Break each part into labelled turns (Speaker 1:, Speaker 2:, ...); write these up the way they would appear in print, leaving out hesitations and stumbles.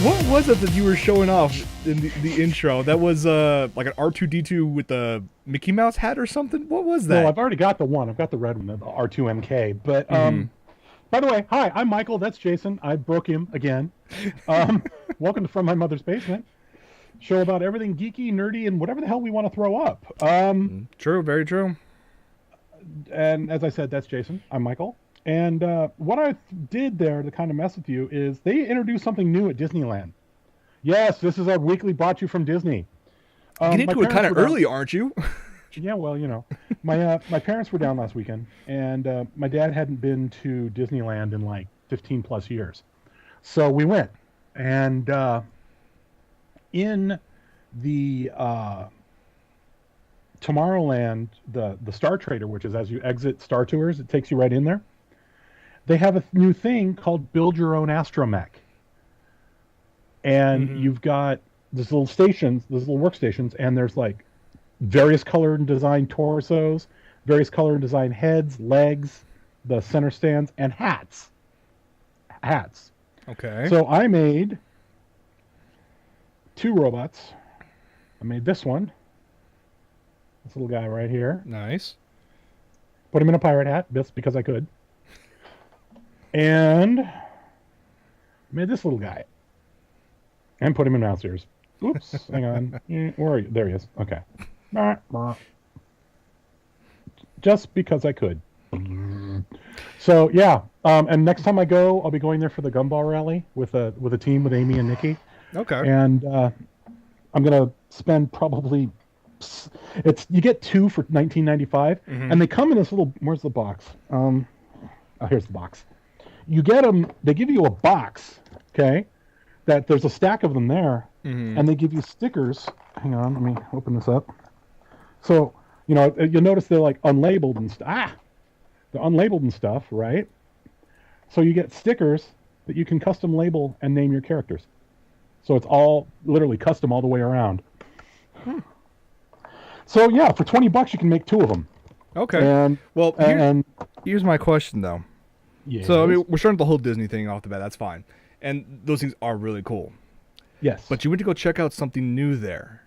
Speaker 1: What was it that you were showing off in the intro? That was like an R2D2 with the Mickey Mouse hat or something? What was that?
Speaker 2: Well, I've already got the one. I've got the red one, the R2MK. But
Speaker 1: Mhm.
Speaker 2: by the way, hi, I'm Michael. That's Jason. I broke him again. Welcome to From My Mother's Basement. Show about everything geeky, nerdy, and whatever the hell we want to throw up.
Speaker 1: True, very true.
Speaker 2: And as I said, that's Jason. I'm Michael. And what I did there to kind of mess with you is they introduced something new at Disneyland. Yes, this is our weekly brought you from Disney.
Speaker 1: Get
Speaker 2: My
Speaker 1: into it kind
Speaker 2: parents
Speaker 1: of
Speaker 2: were down-
Speaker 1: early, aren't you?
Speaker 2: Yeah, well, my parents were down last weekend, and my dad hadn't been to Disneyland in like 15 plus years, so we went, and in the Tomorrowland, the Star Trader, which is as you exit Star Tours, it takes you right in there. They have a new thing called Build Your Own Astromech, and you've got these little stations, these little workstations, and there's like various color and design torsos, various color and design heads, legs, the center stands, and hats. Hats.
Speaker 1: Okay.
Speaker 2: So I made two robots. I made this one, this little guy right here.
Speaker 1: Nice.
Speaker 2: Put him in a pirate hat, just because I could. And made this little guy. And put him in mouse ears. Oops, hang on. Where are you? There he is. Okay. Just because I could. So yeah, and next time I go, I'll be going there for the Gumball Rally with a team with Amy and Nikki.
Speaker 1: Okay.
Speaker 2: And I'm gonna spend probably you get two for $19.95, and they come in this little. Where's the box? Oh, here's the box. You get them. They give you a box. Okay. That there's a stack of them there, and they give you stickers. Hang on, let me open this up. So, you'll notice they're like unlabeled and stuff. They're unlabeled and stuff, right? So you get stickers that you can custom label and name your characters. So it's all literally custom all the way around. So yeah, for $20 you can make two of them.
Speaker 1: Okay.
Speaker 2: And
Speaker 1: well, here's my question though.
Speaker 2: Yes.
Speaker 1: So I mean, we're starting the whole Disney thing off the bat. That's fine, and those things are really cool.
Speaker 2: Yes.
Speaker 1: But you went to go check out something new there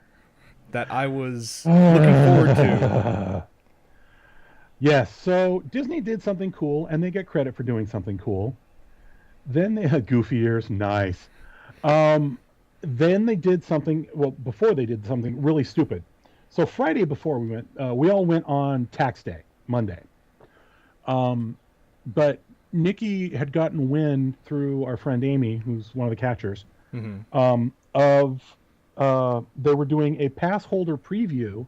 Speaker 1: that I was looking forward to.
Speaker 2: Yes. So Disney did something cool, and they get credit for doing something cool. Then they had goofy ears. Nice. Then they did something. Well, before they did something really stupid. So Friday before we went, we all went on tax day, Monday. But Nikki had gotten wind through our friend Amy, who's one of the catchers, of they were doing a pass holder preview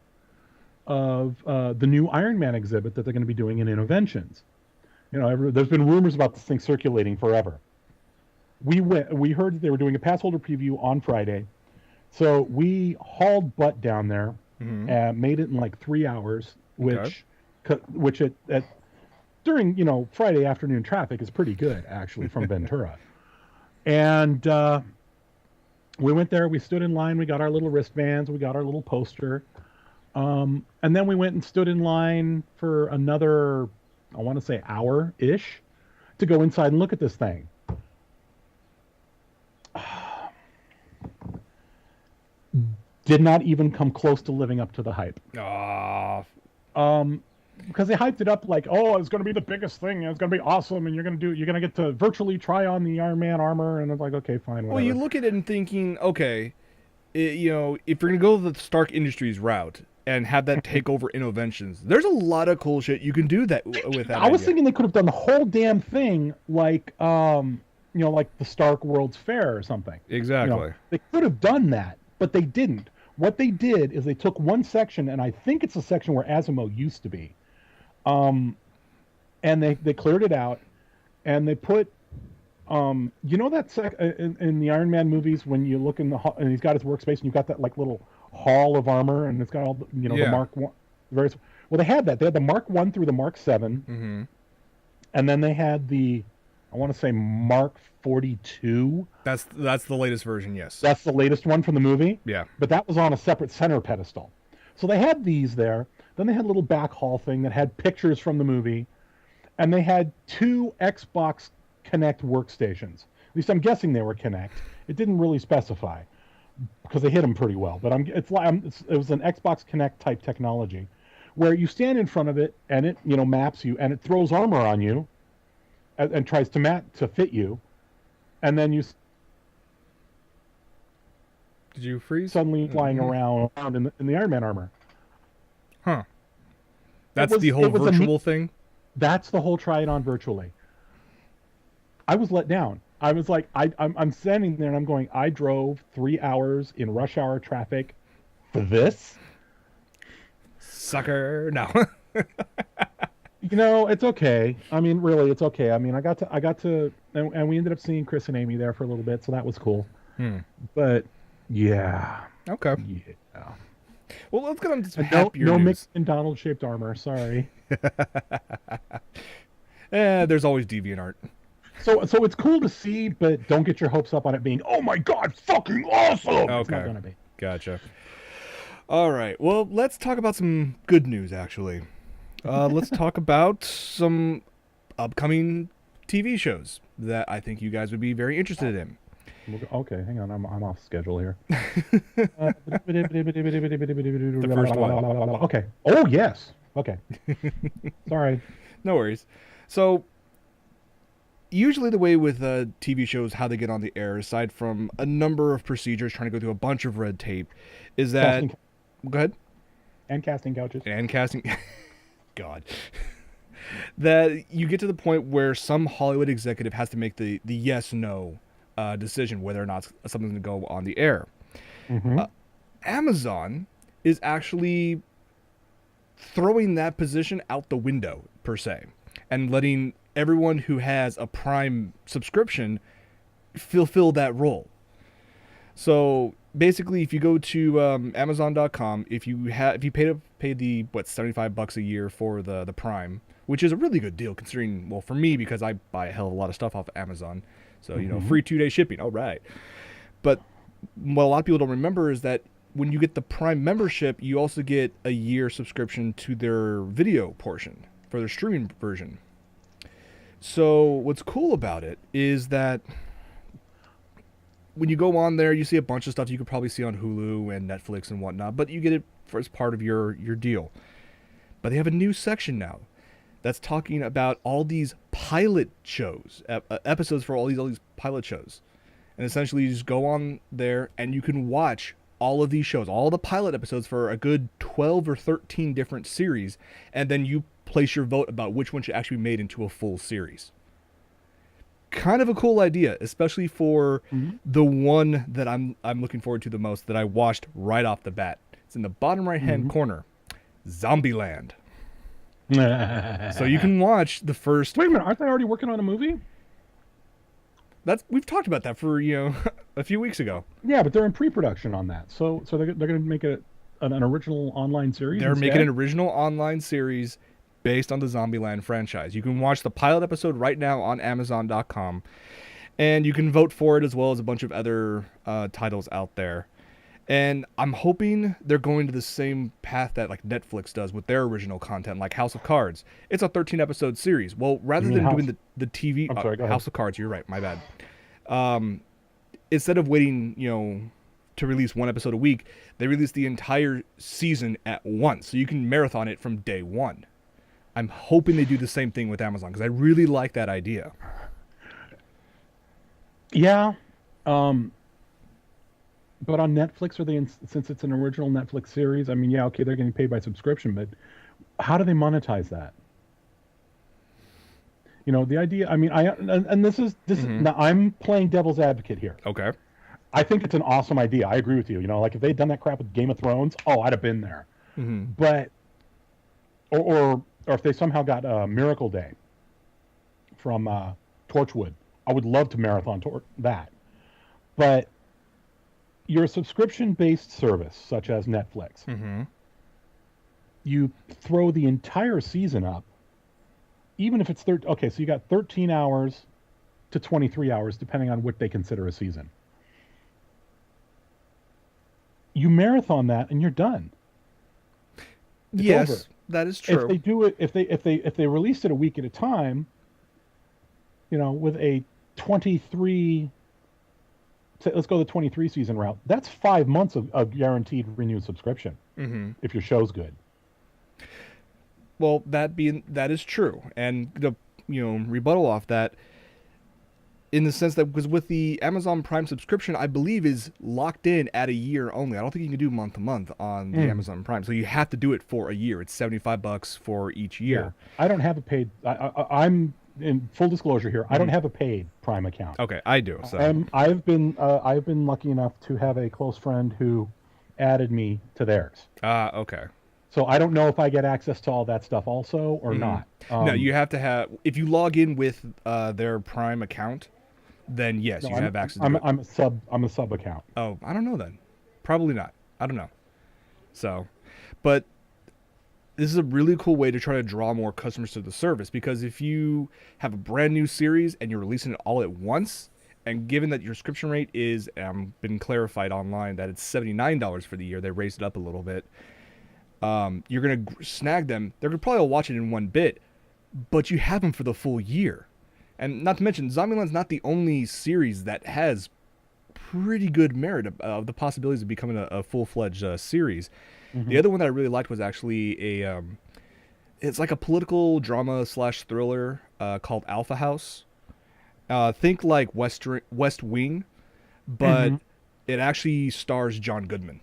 Speaker 2: of the new Iron Man exhibit that they're going to be doing in Innoventions. There's been rumors about this thing circulating forever. We heard that they were doing a pass holder preview on Friday, so we hauled butt down there and made it in like 3 hours, which during Friday afternoon traffic is pretty good actually from Ventura. And we went there, we stood in line, we got our little wristbands, we got our little poster, and then we went and stood in line for another, I want to say hour-ish, to go inside and look at this thing. Did not even come close to living up to the hype. Because they hyped it up like, oh, it's going to be the biggest thing, and it's going to be awesome, and you're going to get to virtually try on the Iron Man armor, and it's like, okay, fine, whatever.
Speaker 1: Well, you look at it and thinking, okay, if you're going to go the Stark Industries route and have that take over Innoventions, there's a lot of cool shit you can do that with that.
Speaker 2: I was thinking they could have done the whole damn thing like, like the Stark World's Fair or something.
Speaker 1: Exactly.
Speaker 2: They could have done that, but they didn't. What they did is they took one section, and I think it's a section where Asimo used to be, and they cleared it out, and they put, that in the Iron Man movies when you look in the and he's got his workspace, and you've got that like little hall of armor, and it's got all the the Mark 1 various. Well, they had that. They had the Mark 1 through the Mark 7, and then they had the, I want to say Mark 42.
Speaker 1: That's the latest version, yes.
Speaker 2: That's the latest one from the movie.
Speaker 1: Yeah.
Speaker 2: But that was on a separate center pedestal. So they had these there. Then they had a little back hall thing that had pictures from the movie. And they had two Xbox Connect workstations. At least I'm guessing they were Kinect. It didn't really specify because they hit them pretty well. But it was an Xbox Kinect type technology, where you stand in front of it and it maps you and it throws armor on you, and tries to fit you, and then you
Speaker 1: Did you freeze?
Speaker 2: suddenly flying around in the Iron Man armor.
Speaker 1: Huh. That's the whole virtual thing?
Speaker 2: That's the whole try it on virtually. I was let down. I was like, I'm standing there and I'm going, I drove 3 hours in rush hour traffic for this?
Speaker 1: Sucker. No.
Speaker 2: It's okay. I mean, really, it's okay. I mean, I got to, and we ended up seeing Chris and Amy there for a little bit, so that was cool. But, yeah.
Speaker 1: Okay.
Speaker 2: Yeah.
Speaker 1: Well, let's get on to some happier
Speaker 2: news.
Speaker 1: news.
Speaker 2: Mick and Donald-shaped armor, sorry.
Speaker 1: There's always DeviantArt.
Speaker 2: So it's cool to see, but don't get your hopes up on it being, oh my god, fucking awesome!
Speaker 1: Okay.
Speaker 2: It's not gonna be.
Speaker 1: Gotcha. All right. Well, let's talk about some good news, actually. Let's talk about some upcoming TV shows that I think you guys would be very interested in.
Speaker 2: Okay, hang on. I'm off schedule here.
Speaker 1: The first one.
Speaker 2: Okay. Oh, yes. Okay. Sorry.
Speaker 1: No worries. So, usually the way with TV shows, how they get on the air, aside from a number of procedures, trying to go through a bunch of red tape, is that... Go ahead.
Speaker 2: And casting couches.
Speaker 1: And casting... God. That you get to the point where some Hollywood executive has to make the yes-no decision whether or not something's going to go on the air. Amazon is actually throwing that position out the window, per se, and letting everyone who has a Prime subscription fulfill that role. So basically, if you go to Amazon.com, if you pay the $75 a year for the Prime, which is a really good deal considering, well, for me, because I buy a hell of a lot of stuff off of Amazon, so free 2-day shipping, all right. But what a lot of people don't remember is that when you get the Prime membership, you also get a year subscription to their video portion for their streaming version. So what's cool about it is that when you go on there, you see a bunch of stuff you could probably see on Hulu and Netflix and whatnot, but you get it as part of your deal. But they have a new section now that's talking about all these pilot shows, episodes for all these pilot shows. And essentially you just go on there and you can watch all of these shows, all the pilot episodes for a good 12 or 13 different series, and then you place your vote about which one should actually be made into a full series. Kind of a cool idea, especially for the one that I'm looking forward to the most, that I watched right off the bat. It's in the bottom right-hand corner, Zombieland. So you can watch the first...
Speaker 2: Wait a minute, aren't they already working on a movie?
Speaker 1: We've talked about that for, a few weeks ago.
Speaker 2: Yeah, but they're in pre-production on that. So they're going to make an original online series
Speaker 1: They're
Speaker 2: instead?
Speaker 1: making an original online series based on the Zombieland franchise. You can watch the pilot episode right now on Amazon.com, and you can vote for it as well as a bunch of other titles out there. And I'm hoping they're going to the same path that like Netflix does with their original content, like House of Cards. It's a 13-episode series. Well, rather than doing the TV...
Speaker 2: I'm sorry, go ahead.
Speaker 1: House of Cards, you're right, my bad. Instead of waiting, to release one episode a week, they release the entire season at once, so you can marathon it from day one. I'm hoping they do the same thing with Amazon, because I really like that idea.
Speaker 2: Yeah. But on Netflix, since it's an original Netflix series, I mean, yeah, okay, they're getting paid by subscription, but how do they monetize that? The idea, I mean, this is now I'm playing devil's advocate here.
Speaker 1: Okay.
Speaker 2: I think it's an awesome idea. I agree with you. Like if they'd done that crap with Game of Thrones, I'd have been there. But, or if they somehow got Miracle Day from Torchwood, I would love to marathon that. But you're a subscription-based service, such as Netflix. You throw the entire season up, even if it's okay, so you got 13 hours to 23 hours, depending on what they consider a season. You marathon that, and you're done. It's
Speaker 1: yes,
Speaker 2: over.
Speaker 1: That is true.
Speaker 2: If they do it, if they released it a week at a time, with a 23. Let's go the 23 season route. That's 5 months of guaranteed renewed subscription if your show's good.
Speaker 1: Well, that is true, and the rebuttal off that, in the sense that because with the Amazon Prime subscription, I believe is locked in at a year only. I don't think you can do month to month on the Amazon Prime, so you have to do it for a year. It's $75 for each year.
Speaker 2: Yeah. I don't have a paid. I'm in full disclosure here. I don't have a paid Prime account.
Speaker 1: Okay, I do. So
Speaker 2: I've been lucky enough to have a close friend who added me to theirs.
Speaker 1: Okay.
Speaker 2: So I don't know if I get access to all that stuff also or not.
Speaker 1: No, you have to have, if you log in with their Prime account, then yes, you have access to it.
Speaker 2: I'm a sub account.
Speaker 1: Oh, I don't know then. Probably not. I don't know. So, but this is a really cool way to try to draw more customers to the service, because if you have a brand new series and you're releasing it all at once, and given that your subscription rate is been clarified online that it's $79 for the year, they raised it up a little bit. You're going to snag them. They're going to probably watch it in one bit, but you have them for the full year. And not to mention, Zombieland's not the only series that has pretty good merit of the possibilities of becoming a full-fledged series. The other one that I really liked was actually it's like a political drama / thriller called Alpha House. Think like West Wing, but it actually stars John Goodman.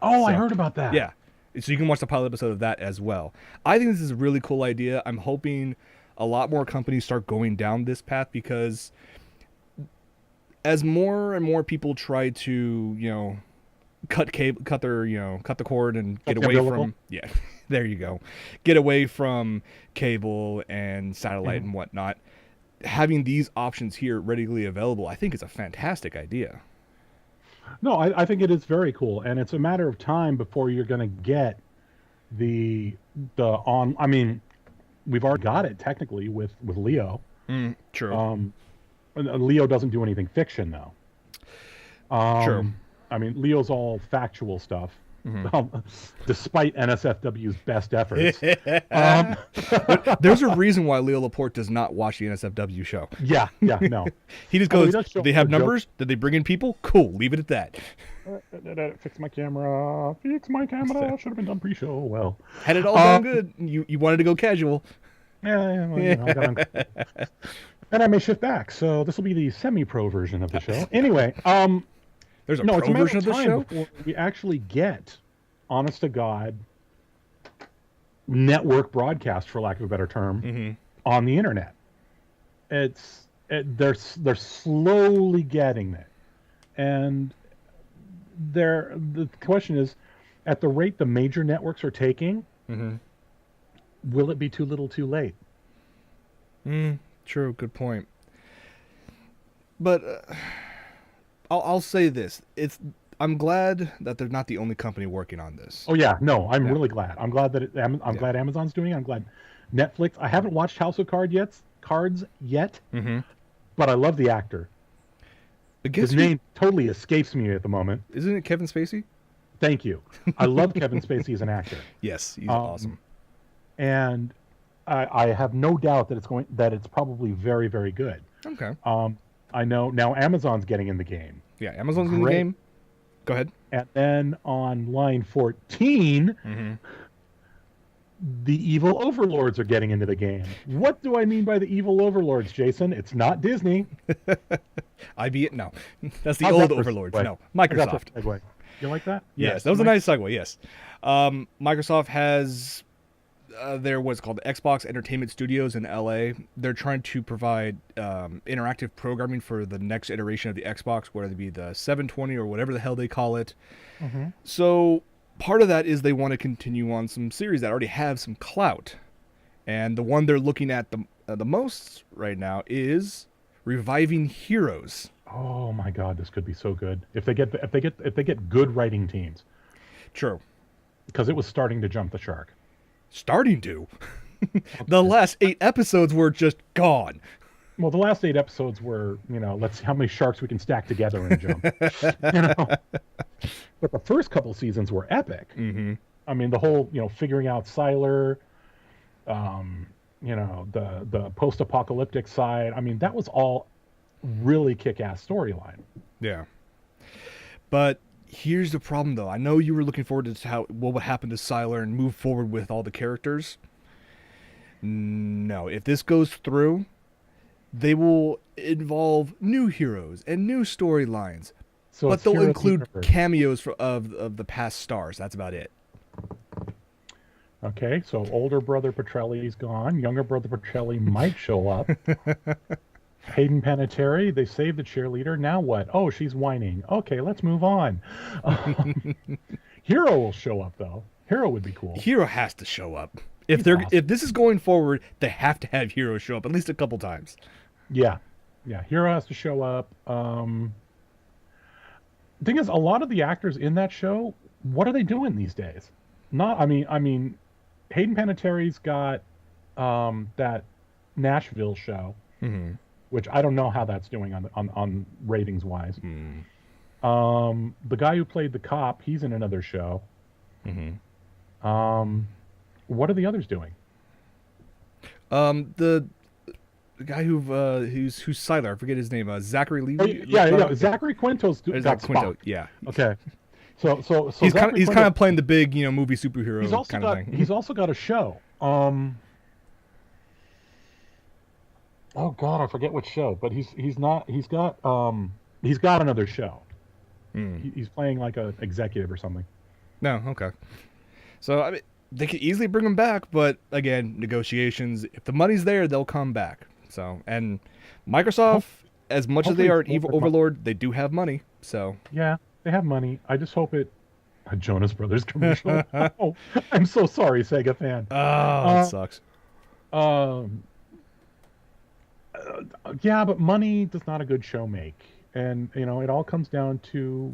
Speaker 2: Oh, I heard about that.
Speaker 1: Yeah. So you can watch the pilot episode of that as well. I think this is a really cool idea. I'm hoping a lot more companies start going down this path, because as more and more people try to, cut the cord and get away from, there you go. Get away from cable and satellite and whatnot. Having these options here readily available, I think is a fantastic idea.
Speaker 2: No, I think it is very cool, and it's a matter of time before you're going to get I mean, we've already got it technically with Leo.
Speaker 1: True.
Speaker 2: Leo doesn't do anything fiction though.
Speaker 1: True.
Speaker 2: I mean, Leo's all factual stuff, despite NSFW's best efforts.
Speaker 1: There's a reason why Leo Laporte does not watch the NSFW show.
Speaker 2: Yeah, no.
Speaker 1: He just goes, do they have numbers? Did they bring in people? Cool, leave it at that.
Speaker 2: Fix my camera. Should have been done pre-show. Well,
Speaker 1: had it all done good. You wanted to go casual.
Speaker 2: Yeah. Well, and I may shift back, so this will be the semi-pro version of the show. Anyway,
Speaker 1: there's a pro version of the show?
Speaker 2: We actually get, honest to God, network broadcast, for lack of a better term, on the internet. They're slowly getting it, and the question is, at the rate the major networks are taking, will it be too little, too late?
Speaker 1: True. Good point. But I'll say this: I'm glad that they're not the only company working on this.
Speaker 2: Oh yeah, no, I'm really glad. I'm glad that glad Amazon's doing it. I'm glad Netflix. I haven't watched House of Cards yet, but I love the actor. His name totally escapes me at the moment.
Speaker 1: Isn't it Kevin Spacey?
Speaker 2: Thank you. I love Kevin Spacey as an actor.
Speaker 1: Yes, he's awesome.
Speaker 2: And I have no doubt that it's probably very, very good.
Speaker 1: Okay.
Speaker 2: I know now Amazon's getting in the game.
Speaker 1: Yeah, Amazon's in the game. Go ahead.
Speaker 2: And then on line 14, the evil overlords are getting into the game. What do I mean by the evil overlords, Jason? It's not Disney.
Speaker 1: No, that's the old overlords. No, Microsoft.
Speaker 2: You like that?
Speaker 1: Yes, that was a nice segue. Yes, Microsoft has their what's called the Xbox Entertainment Studios in LA. They're trying to provide interactive programming for the next iteration of the Xbox, whether it be the 720 or whatever the hell they call it. So part of that is they want to continue on some series that already have some clout, and the one they're looking at the most right now is reviving Heroes.
Speaker 2: Oh my God, this could be so good if they get good writing teams.
Speaker 1: True, because
Speaker 2: it was starting to jump the shark.
Speaker 1: Starting to. The last 8 episodes were just gone.
Speaker 2: Well, the last 8 episodes were, let's see how many sharks we can stack together and jump. But the first couple seasons were epic. I mean, the whole, figuring out Sylar, the post-apocalyptic side. I mean, that was all really kick-ass storyline.
Speaker 1: Yeah. But here's the problem, though. I know you were looking forward to what would happen to Sylar and move forward with all the characters. No, if this goes through, they will involve new heroes and new storylines,
Speaker 2: So
Speaker 1: but
Speaker 2: it's
Speaker 1: they'll
Speaker 2: Heroes
Speaker 1: include
Speaker 2: Universe.
Speaker 1: cameos of the past stars. That's about it.
Speaker 2: Okay, so older brother Petrelli's gone. Younger brother Petrelli might show up. Hayden Panettiere, they saved the cheerleader. Now what? Oh, she's whining. Okay, let's move on. Hero will show up though. Hero would be cool.
Speaker 1: Hero has to show up.
Speaker 2: He's awesome.
Speaker 1: If this is going forward, they have to have Hero show up at least a couple times.
Speaker 2: Yeah, yeah. Hero has to show up. Thing is, a lot of the actors in that show, what are they doing these days? Not, I mean, Hayden Panettiere's got that Nashville show,
Speaker 1: Mm-hmm.
Speaker 2: which I don't know how that's doing on ratings wise.
Speaker 1: Mm.
Speaker 2: The guy who played the cop, he's in another show.
Speaker 1: Mm-hmm.
Speaker 2: What are the others doing?
Speaker 1: The guy who's Sylar, I forget his name. Zachary
Speaker 2: Oh,
Speaker 1: Levi.
Speaker 2: yeah. Zachary Quinto's
Speaker 1: Or
Speaker 2: got
Speaker 1: Quinto.
Speaker 2: Spock.
Speaker 1: Yeah.
Speaker 2: Okay. So
Speaker 1: He's
Speaker 2: Zachary
Speaker 1: kind
Speaker 2: Quinto-
Speaker 1: of playing the big movie superhero
Speaker 2: He's also
Speaker 1: kind
Speaker 2: got
Speaker 1: of thing.
Speaker 2: he's also got a show. Oh God, I forget which show, but he's got another show.
Speaker 1: Mm.
Speaker 2: He's playing like a executive or something.
Speaker 1: No, okay. So I mean, they could easily bring him back, but again, negotiations. If the money's there, they'll come back. So and Microsoft, as much as they
Speaker 2: hopefully
Speaker 1: are an
Speaker 2: it's
Speaker 1: evil
Speaker 2: over-
Speaker 1: overlord, they do have money. So
Speaker 2: Yeah, they have money. I just hope it. A Jonas Brothers commercial. Oh, I'm so sorry, Sega fan.
Speaker 1: that sucks.
Speaker 2: Yeah, but money does not a good show make, and it all comes down to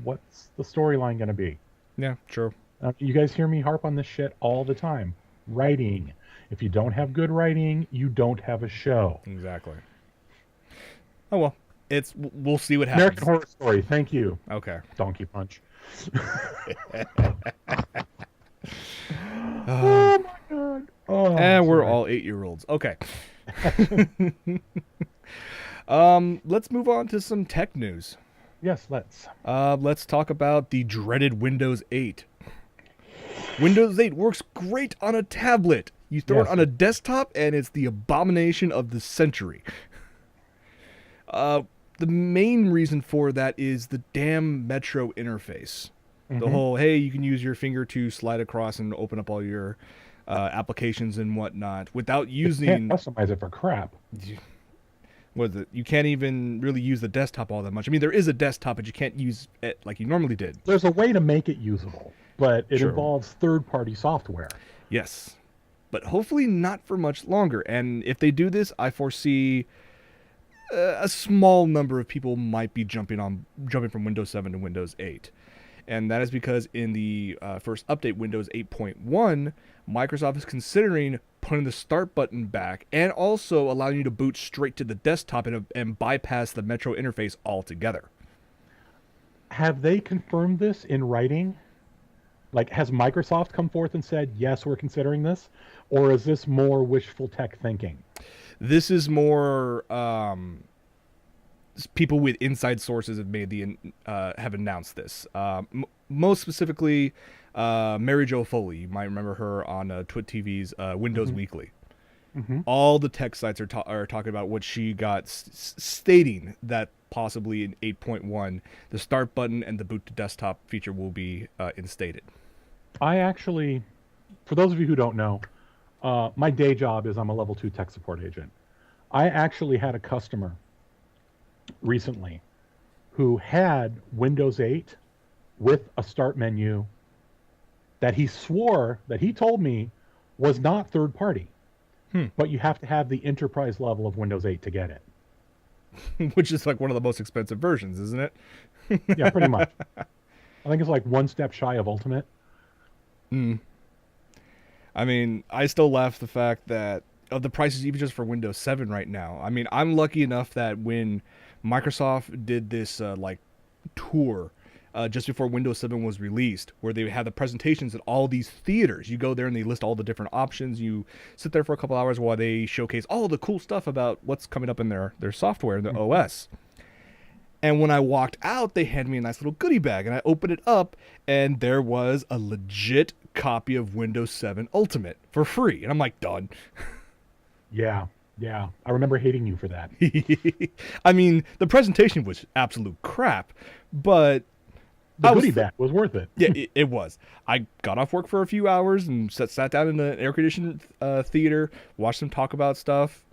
Speaker 2: what's the storyline going to be.
Speaker 1: Yeah, true.
Speaker 2: You guys hear me harp on this shit all the time. Writing. If you don't have good writing, you don't have a show.
Speaker 1: Exactly. Oh well, we'll see what happens.
Speaker 2: American Horror Story. Thank you.
Speaker 1: Okay.
Speaker 2: Donkey Punch. Oh my God. Oh,
Speaker 1: And we're
Speaker 2: sorry.
Speaker 1: all 8-year-olds. Okay. Let's move on to some tech news.
Speaker 2: Yes, let's.
Speaker 1: Let's talk about the dreaded Windows 8. Windows 8 works great on a tablet. You throw it
Speaker 2: Yes.
Speaker 1: on a desktop, and it's the abomination of the century. The main reason for that is the damn Metro interface. The whole, hey, you can use your finger to slide across and open up all your applications and whatnot without
Speaker 2: You
Speaker 1: using...
Speaker 2: can't customize it for crap.
Speaker 1: What is it? You can't even really use the desktop all that much. I mean, there is a desktop, but you can't use it like you normally did.
Speaker 2: There's a way to make it usable, but it
Speaker 1: Sure.
Speaker 2: involves third-party software.
Speaker 1: Yes. But hopefully not for much longer. And if they do this, I foresee a small number of people might be jumping from Windows 7 to Windows 8. And that is because in the first update, Windows 8.1, Microsoft is considering putting the start button back and also allowing you to boot straight to the desktop and bypass the Metro interface altogether.
Speaker 2: Have they confirmed this in writing? Like, has Microsoft come forth and said, yes, we're considering this? Or is this more wishful tech thinking?
Speaker 1: This is more people with inside sources have announced this. Most specifically, Mary Jo Foley. You might remember her on Twit TV's Windows Weekly. All the tech sites are talking about what she got, stating that possibly in 8.1, the start button and the boot to desktop feature will be instated.
Speaker 2: I actually, for those of you who don't know, my day job is I'm a level 2 tech support agent. I actually had a customer recently who had Windows 8 with a start menu that he told me was not third party. But you have to have the enterprise level of Windows 8 to get it.
Speaker 1: Which is like one of the most expensive versions, isn't it?
Speaker 2: Yeah, pretty much. I think it's like one step shy of Ultimate.
Speaker 1: I mean, I still laugh at the fact that of the prices even just for Windows 7 right now. I mean, I'm lucky enough that when Microsoft did this like tour just before Windows 7 was released, where they had the presentations at all these theaters. You go there and they list all the different options. You sit there for a couple hours while they showcase all the cool stuff about what's coming up in their software, the OS. And when I walked out, they handed me a nice little goodie bag, and I opened it up, and there was a legit copy of Windows 7 Ultimate for free. And I'm like, done.
Speaker 2: Yeah. I remember hating you for that.
Speaker 1: I mean, the presentation was absolute crap, but
Speaker 2: The goodie bag was worth it.
Speaker 1: Yeah, it was. I got off work for a few hours and sat down in the air-conditioned theater, watched them talk about stuff.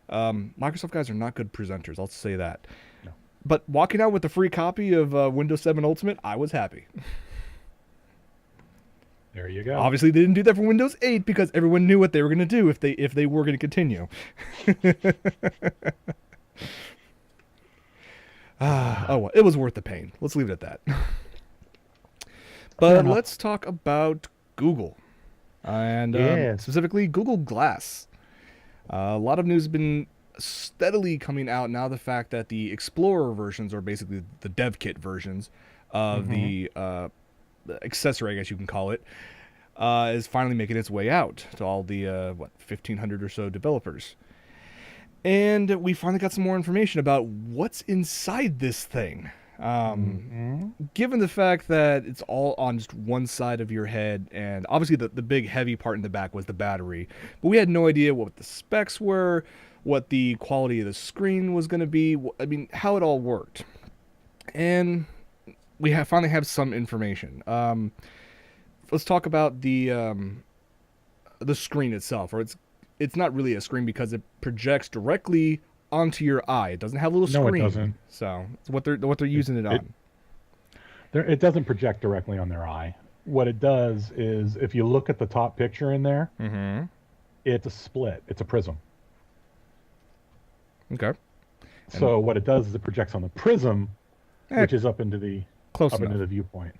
Speaker 1: Microsoft guys are not good presenters, I'll say that.
Speaker 2: No.
Speaker 1: But walking out with a free copy of Windows 7 Ultimate, I was happy.
Speaker 2: There you go.
Speaker 1: Obviously, they didn't do that for Windows 8 because everyone knew what they were going to do if they were going to continue. Oh, well, it was worth the pain. Let's leave it at that. But let's talk about Google, and specifically Google Glass. A lot of news has been steadily coming out now. The fact that the Explorer versions, or basically the dev kit versions of the accessory, I guess you can call it, is finally making its way out to all the 1,500 or so developers. And we finally got some more information about what's inside this thing. Given the fact that it's all on just one side of your head, and obviously the big heavy part in the back was the battery, but we had no idea what the specs were, what the quality of the screen was going to be, I mean, how it all worked. And we finally have some information. Let's talk about the screen itself, or it's not really a screen because it projects directly onto your eye. It doesn't have a little screen.
Speaker 2: No, it doesn't.
Speaker 1: So it's what they're using it on.
Speaker 2: It doesn't project directly on their eye. What it does is, if you look at the top picture in there, it's a split. It's a prism.
Speaker 1: Okay.
Speaker 2: So what it does is it projects on the prism, which is up into the viewpoint.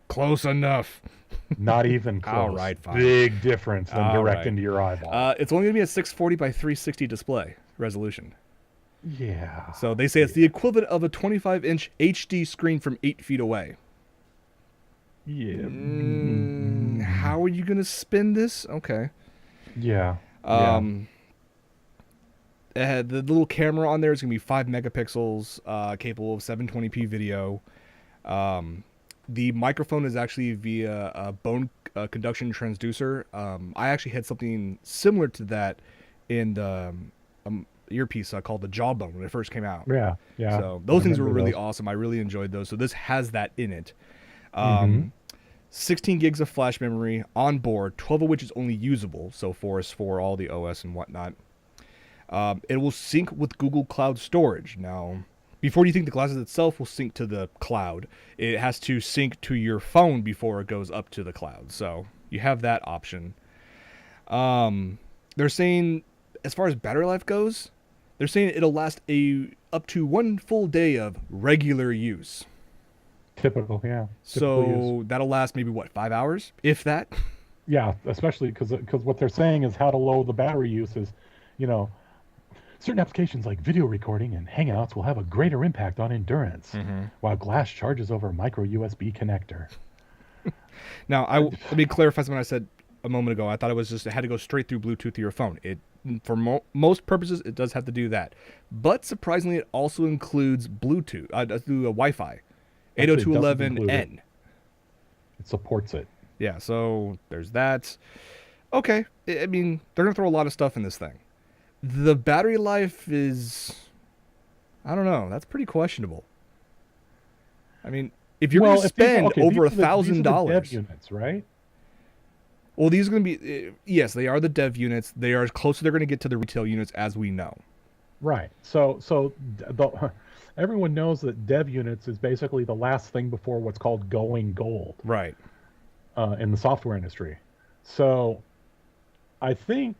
Speaker 1: Close enough.
Speaker 2: Not even close.
Speaker 1: All right, fine.
Speaker 2: Big difference than direct into your eyeball.
Speaker 1: It's only going to be a 640 by 360 display resolution.
Speaker 2: Yeah.
Speaker 1: So they say it's the equivalent of a 25-inch HD screen from 8 feet away.
Speaker 2: Yeah.
Speaker 1: How are you going to spin this? Okay.
Speaker 2: Yeah.
Speaker 1: The little camera on there is going to be 5 megapixels, capable of 720p video. The microphone is actually via a bone conduction transducer. I actually had something similar to that in the earpiece called the Jawbone when it first came out.
Speaker 2: Yeah.
Speaker 1: So those things were really awesome. I really enjoyed those. So this has that in it. 16 gigs of flash memory on board, 12 of which is only usable. So for all the OS and whatnot. It will sync with Google Cloud Storage. Now, before you think the glasses itself will sync to the cloud, it has to sync to your phone before it goes up to the cloud. So you have that option. They're saying, as far as battery life goes, they're saying it'll last up to 1 full day of regular use.
Speaker 2: Typical, yeah.
Speaker 1: So that'll last maybe, 5 hours, if that?
Speaker 2: Yeah, especially because what they're saying is how to lower the battery use is, certain applications like video recording and Hangouts will have a greater impact on endurance, while Glass charges over a micro USB connector.
Speaker 1: Now, let me clarify something I said a moment ago. I thought it had to go straight through Bluetooth to your phone. For most purposes, it does have to do that. But surprisingly, it also includes Bluetooth, through a Wi-Fi, 802.11n.
Speaker 2: It supports it.
Speaker 1: Yeah, so there's that. Okay, I mean, they're going to throw a lot of stuff in this thing. The battery life is, I don't know, that's pretty questionable. I mean, if you're going to spend over $1,000,
Speaker 2: dev units, right?
Speaker 1: Well, these are going to be, yes, they are the dev units. They are as close as they're going to get to the retail units as we know.
Speaker 2: Right. So everyone knows that dev units is basically the last thing before what's called going gold.
Speaker 1: Right.
Speaker 2: In the software industry. So I think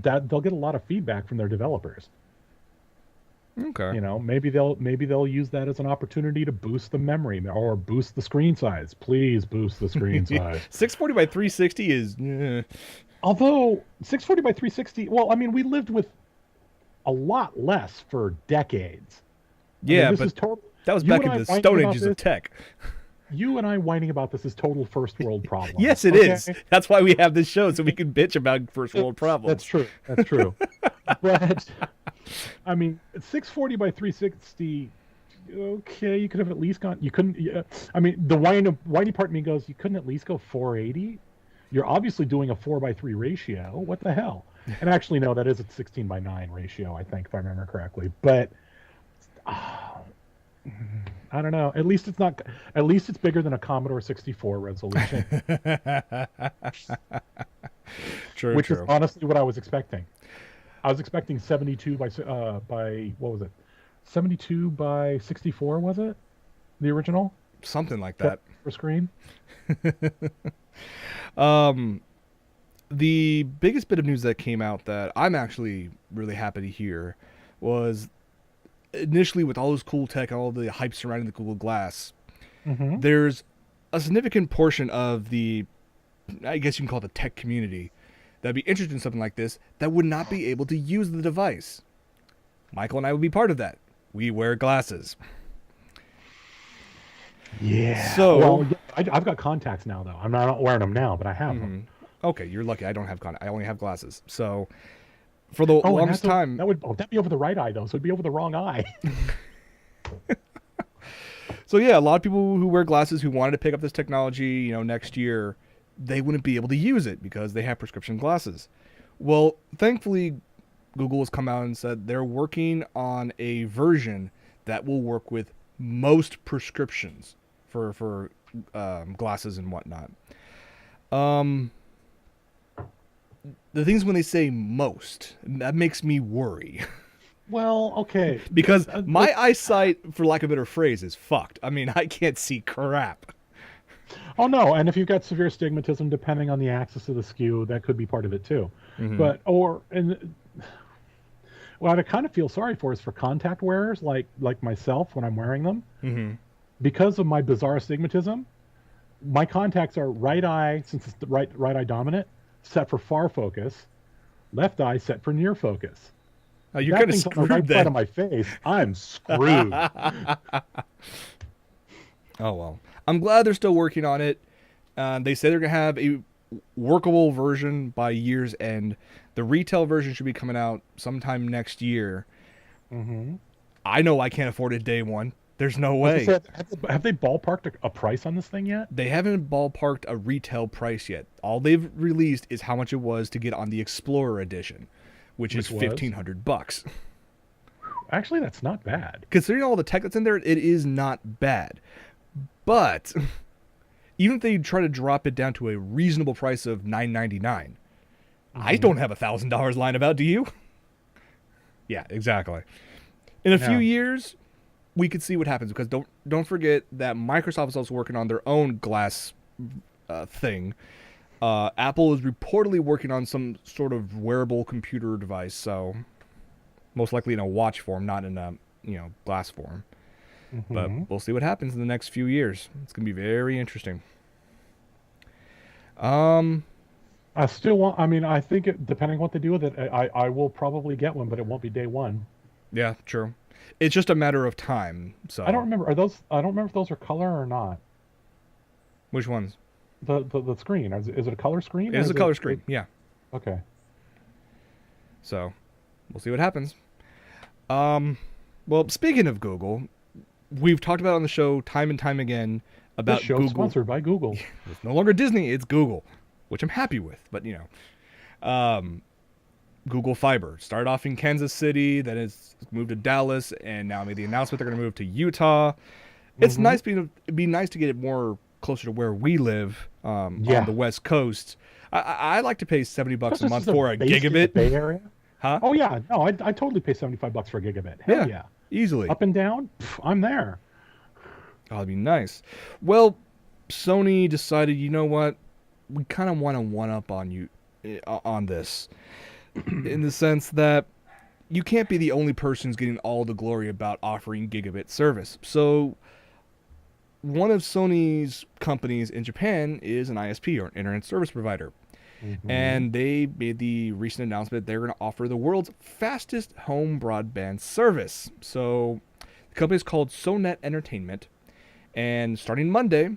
Speaker 2: that they'll get a lot of feedback from their developers.
Speaker 1: Okay.
Speaker 2: Maybe they'll use that as an opportunity to boost the memory or boost the screen size. Please boost the screen size.
Speaker 1: 640 by 360 is.
Speaker 2: Although 640 by 360, well, I mean, we lived with a lot less for decades. I mean,
Speaker 1: Yeah,
Speaker 2: this
Speaker 1: but
Speaker 2: is total.
Speaker 1: that was
Speaker 2: You
Speaker 1: back
Speaker 2: and
Speaker 1: in
Speaker 2: I
Speaker 1: the
Speaker 2: whining
Speaker 1: Stone
Speaker 2: about
Speaker 1: Ages of
Speaker 2: this.
Speaker 1: tech.
Speaker 2: You and I whining about this is total first world problem.
Speaker 1: Yes, it
Speaker 2: Okay,
Speaker 1: is. That's why we have this show, so we can bitch about first world
Speaker 2: that's
Speaker 1: problems.
Speaker 2: true. That's true. But I mean, 640 by 360. Okay, you could have at least gone. You couldn't. Yeah, I mean, the whiny part of me goes, you couldn't at least go 480. You're obviously doing a 4:3 ratio. What the hell? And actually, no, that is a 16:9 ratio, I think, if I remember correctly. But I don't know. At least it's not. At least it's bigger than a Commodore 64 resolution,
Speaker 1: True,
Speaker 2: which is
Speaker 1: true.
Speaker 2: honestly what I was expecting. I was expecting 72 by what was it? 72 by 64 was it? The original
Speaker 1: Something like that.
Speaker 2: for screen.
Speaker 1: Um, the biggest bit of news that came out that I'm actually really happy to hear was initially with all this cool tech, all the hype surrounding the Google Glass.
Speaker 2: Mm-hmm.
Speaker 1: There's a significant portion of the, I guess you can call it the tech community, that'd be interested in something like this that would not be able to use the device. Michael and I would be part of that. We wear glasses.
Speaker 2: Yeah.
Speaker 1: So,
Speaker 2: Well, yeah, I've got contacts now, though. I'm not wearing them now, but I have them.
Speaker 1: okay, you're lucky. I don't have I only have glasses. So, for the
Speaker 2: Oh, and
Speaker 1: longest time,
Speaker 2: that'd be over the right eye, though, so it'd be over the wrong eye.
Speaker 1: so yeah, a lot of people who wear glasses who wanted to pick up this technology, next year, they wouldn't be able to use it because they have prescription glasses. Well, thankfully, Google has come out and said they're working on a version that will work with most prescriptions for glasses and whatnot. The things when they say most, that makes me worry.
Speaker 2: Well, okay.
Speaker 1: Because my eyesight, for lack of a better phrase, is fucked. I mean, I can't see crap.
Speaker 2: Oh no, and if you've got severe stigmatism, depending on the axis of the skew, that could be part of it too. But what I kind of feel sorry for is for contact wearers like myself when I'm wearing them, because of my bizarre astigmatism. My contacts are right eye, since it's the right eye dominant, set for far focus, left eye set for near focus.
Speaker 1: Oh, you're
Speaker 2: That
Speaker 1: kind of
Speaker 2: thing's on the
Speaker 1: screwed
Speaker 2: right
Speaker 1: then.
Speaker 2: side of my face. I'm screwed.
Speaker 1: Oh well, I'm glad they're still working on it. They say they're gonna have a workable version by year's end. The retail version should be coming out sometime next year. I know I can't afford it day one. There's no way.
Speaker 2: Have they ballparked a price on this thing yet?
Speaker 1: They haven't ballparked a retail price yet. All they've released is how much it was to get on the Explorer edition, which is
Speaker 2: was?
Speaker 1: $1,500.
Speaker 2: Actually, that's not bad.
Speaker 1: Considering all the tech that's in there, it is not bad. But even if they try to drop it down to a reasonable price of $999, I don't have $1,000 lying about. Do you? Yeah, exactly. In a few years, we could see what happens, because don't forget that Microsoft is also working on their own glass thing. Apple is reportedly working on some sort of wearable computer device, so most likely in a watch form, not in a glass form. But we'll see what happens in the next few years. It's gonna be very interesting.
Speaker 2: I still want. I mean, I think depending on what they do with it, I will probably get one, but it won't be day one.
Speaker 1: Yeah, true. It's just a matter of time. So
Speaker 2: I don't remember. I don't remember if those are color or not.
Speaker 1: Which ones?
Speaker 2: The screen. Is it a color screen?
Speaker 1: It is a color screen. Yeah.
Speaker 2: Okay.
Speaker 1: So we'll see what happens. Well, speaking of Google, we've talked about it on the show time and time again about
Speaker 2: This show
Speaker 1: Google.
Speaker 2: sponsored by Google.
Speaker 1: It's no longer Disney, it's Google, which I'm happy with. But Google Fiber started off in Kansas City, then it's moved to Dallas, and now made the announcement they're going to move to Utah. It's nice. It'd be nice to get it more closer to where we live on the West Coast. I like to pay $70 a month for a gigabit.
Speaker 2: Bay Area.
Speaker 1: Huh?
Speaker 2: Oh yeah, no, I totally pay $75 for a gigabit. Hell yeah.
Speaker 1: Easily.
Speaker 2: Up and down, I'm there.
Speaker 1: Oh, that'd be nice. Well, Sony decided, you know what? We kind of want to one-up on you on this. In the sense that you can't be the only person who's getting all the glory about offering gigabit service. So one of Sony's companies in Japan is an ISP, or an internet service provider. And they made the recent announcement they're going to offer the world's fastest home broadband service. So The company is called SoNet Entertainment, and starting Monday,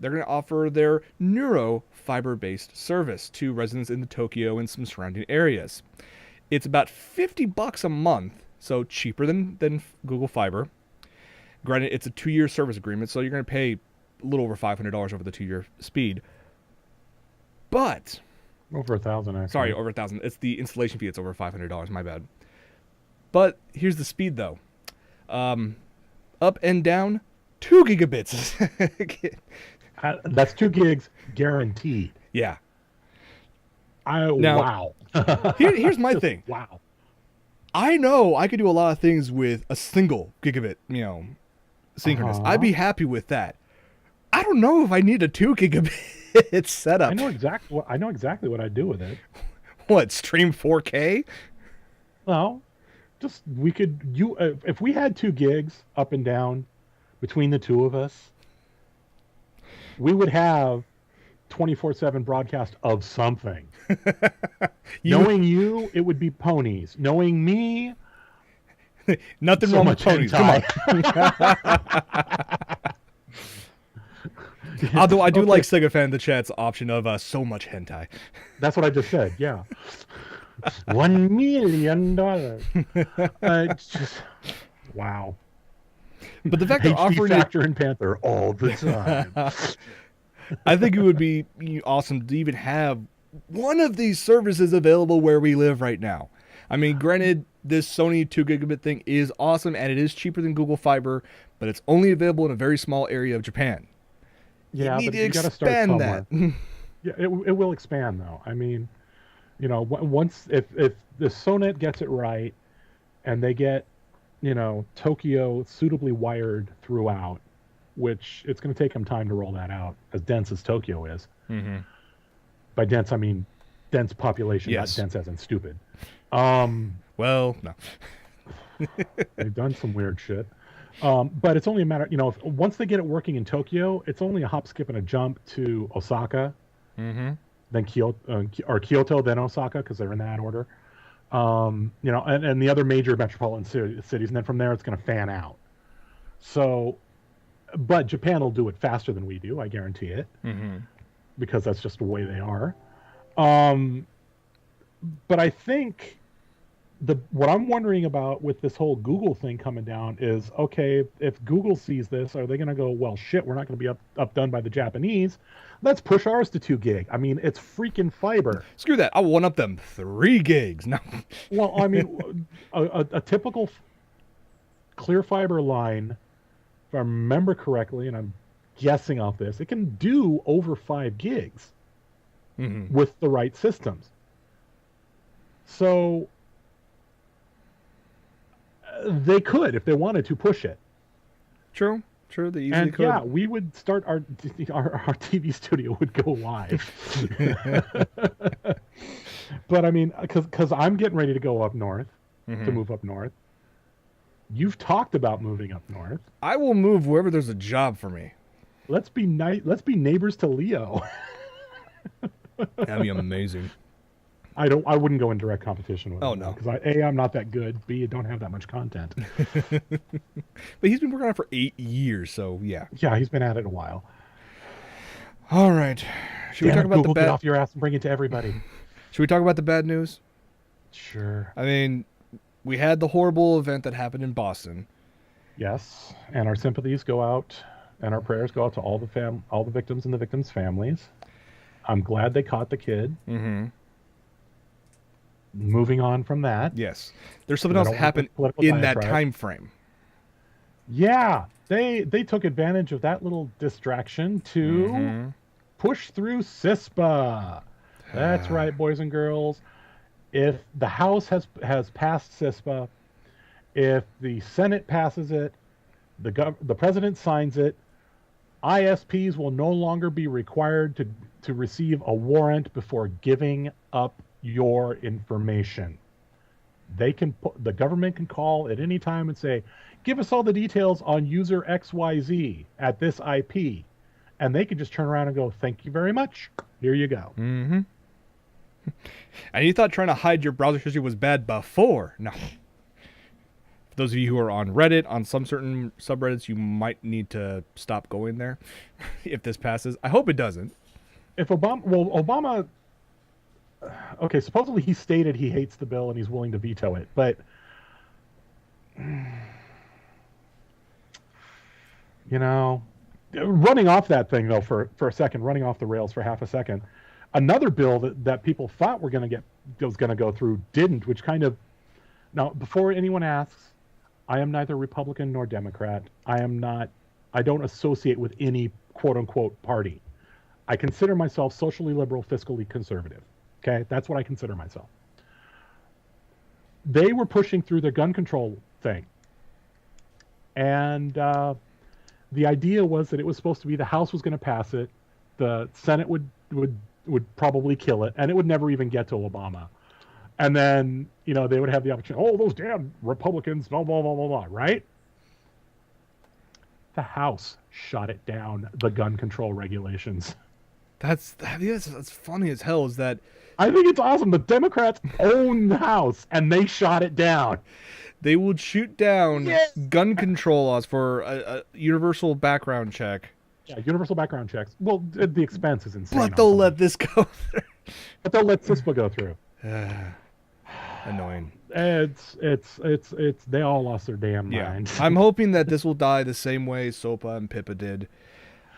Speaker 1: they're going to offer their Neuro fiber-based service to residents in the Tokyo and some surrounding areas. It's about $50 a month, so cheaper than Google Fiber. Granted, it's a 2-year service agreement, so you're going to pay a little over $500 over the 2-year speed. But
Speaker 2: Over 1,000, actually.
Speaker 1: sorry, over 1,000. It's the installation fee. It's over $500. My bad. But here's the speed though. Up and down, 2 gigabits.
Speaker 2: That's 2 gigs guaranteed.
Speaker 1: Yeah.
Speaker 2: Wow.
Speaker 1: Here's my thing.
Speaker 2: Wow.
Speaker 1: I know I could do a lot of things with a single gigabit, synchronous. I'd be happy with that. I don't know if I need a 2 gigabit setup.
Speaker 2: I know exactly what I'd do with it.
Speaker 1: What, stream 4K?
Speaker 2: Well, just if we had 2 gigs up and down between the two of us, we would have 24/7 broadcast of something. Knowing you, it would be ponies. Knowing me,
Speaker 1: nothing
Speaker 2: so
Speaker 1: wrong
Speaker 2: much
Speaker 1: with ponies.
Speaker 2: hentai.
Speaker 1: Come on. Although I do like Sega Fan the chat's option of so much hentai.
Speaker 2: That's what I just said. Yeah. $1 million. It's just wow.
Speaker 1: But the fact they're
Speaker 2: HD
Speaker 1: offering it,
Speaker 2: Factor and Panther all the time.
Speaker 1: I think it would be awesome to even have one of these services available where we live right now. I mean, granted, this Sony 2 gigabit thing is awesome and it is cheaper than Google Fiber, but it's only available in a very small area of Japan.
Speaker 2: Yeah,
Speaker 1: you need
Speaker 2: but
Speaker 1: to
Speaker 2: you got to start
Speaker 1: expand
Speaker 2: somewhere.
Speaker 1: that.
Speaker 2: Yeah, it will expand though. I mean, once if the Sonet gets it right, and they get, Tokyo suitably wired throughout, which it's going to take them time to roll that out, as dense as Tokyo is.
Speaker 1: Mm-hmm.
Speaker 2: By dense, I mean dense population,
Speaker 1: Yes.
Speaker 2: not dense as in stupid.
Speaker 1: Well, no.
Speaker 2: They've done some weird shit. But it's only a matter, once they get it working in Tokyo, it's only a hop, skip, and a jump to Osaka,
Speaker 1: Mm-hmm.
Speaker 2: then Kyoto, then Osaka, because they're in that order. And the other major metropolitan cities, and then from there it's going to fan out. So, but Japan will do it faster than we do, I guarantee it,
Speaker 1: Mm-hmm.
Speaker 2: because that's just the way they are. But I think what I'm wondering about with this whole Google thing coming down is, okay, if Google sees this, are they going to go, well, shit, we're not going to be updone by the Japanese. Let's push ours to 2 gig. I mean, it's freaking fiber.
Speaker 1: Screw that. I'll one up them 3 gigs. No.
Speaker 2: Well, I mean, a typical clear fiber line, if I remember correctly, and I'm guessing off this, it can do over 5 gigs
Speaker 1: Mm-hmm.
Speaker 2: with the right systems. So they could, if they wanted to, push it.
Speaker 1: True. They easily
Speaker 2: And
Speaker 1: could.
Speaker 2: yeah, we would start our TV studio would go live. But I mean, because I'm getting ready to go up north,
Speaker 1: Mm-hmm.
Speaker 2: to move up north. You've talked about moving up north.
Speaker 1: I will move wherever there's a job for me.
Speaker 2: Let's be Let's be neighbors to Leo.
Speaker 1: That'd be amazing.
Speaker 2: I wouldn't go in direct competition with him.
Speaker 1: Oh, no.
Speaker 2: Because I'm not that good. B, I don't have that much content.
Speaker 1: But he's been working on it for 8 years, so yeah.
Speaker 2: Yeah, he's been at it a while.
Speaker 1: All right. Should we talk about
Speaker 2: Google,
Speaker 1: the
Speaker 2: get
Speaker 1: bad?
Speaker 2: off your ass and bring it to everybody.
Speaker 1: Should we talk about the bad news?
Speaker 2: Sure.
Speaker 1: I mean, we had the horrible event that happened in Boston.
Speaker 2: Yes, and our sympathies go out, and our prayers go out to all the victims and the victims' families. I'm glad they caught the kid.
Speaker 1: Mm-hmm.
Speaker 2: Moving on from that.
Speaker 1: Yes. There's something
Speaker 2: I
Speaker 1: else
Speaker 2: don't
Speaker 1: that
Speaker 2: want
Speaker 1: happened
Speaker 2: political
Speaker 1: in that
Speaker 2: diatribe.
Speaker 1: time frame.
Speaker 2: Yeah, they took advantage of that little distraction to
Speaker 1: Mhm.
Speaker 2: push through CISPA. That's right, boys and girls. If the House has passed CISPA, if the Senate passes it, the president signs it, ISPs will no longer be required to receive a warrant before giving up your information. The government can call at any time and say, give us all the details on user XYZ at this IP. And they can just turn around and go, thank you very much. Here you go.
Speaker 1: Mm-hmm. And you thought trying to hide your browser history was bad before. No. those of you who are on Reddit, on some certain subreddits, you might need to stop going there if this passes. I hope it doesn't.
Speaker 2: If Obama, okay, supposedly he stated he hates the bill and he's willing to veto it, but you know, running off that thing though for a second, running off the rails for half a second, another bill that people thought was going to go through didn't, which kind of, now before anyone asks, I am neither Republican nor Democrat. I don't associate with any quote unquote party. I consider myself socially liberal, fiscally conservative. Okay, that's what I consider myself. They were pushing through their gun control thing, and the idea was that it was supposed to be the House was going to pass it, the Senate would probably kill it, and it would never even get to Obama. And then, you know, they would have the opportunity, oh, those damn Republicans, blah, blah, blah, blah, blah, right? The House shot it down, the gun control regulations.
Speaker 1: That's funny as hell, is that
Speaker 2: I think it's awesome. The Democrats own the House, and they shot it down.
Speaker 1: they would shoot down gun control laws for a universal background check.
Speaker 2: Yeah, universal background checks. Well, the expense is insane.
Speaker 1: But they'll let this go.
Speaker 2: But they'll let CISPA go through.
Speaker 1: Annoying.
Speaker 2: It's they all lost their damn minds.
Speaker 1: I'm hoping that this will die the same way SOPA and PIPA did.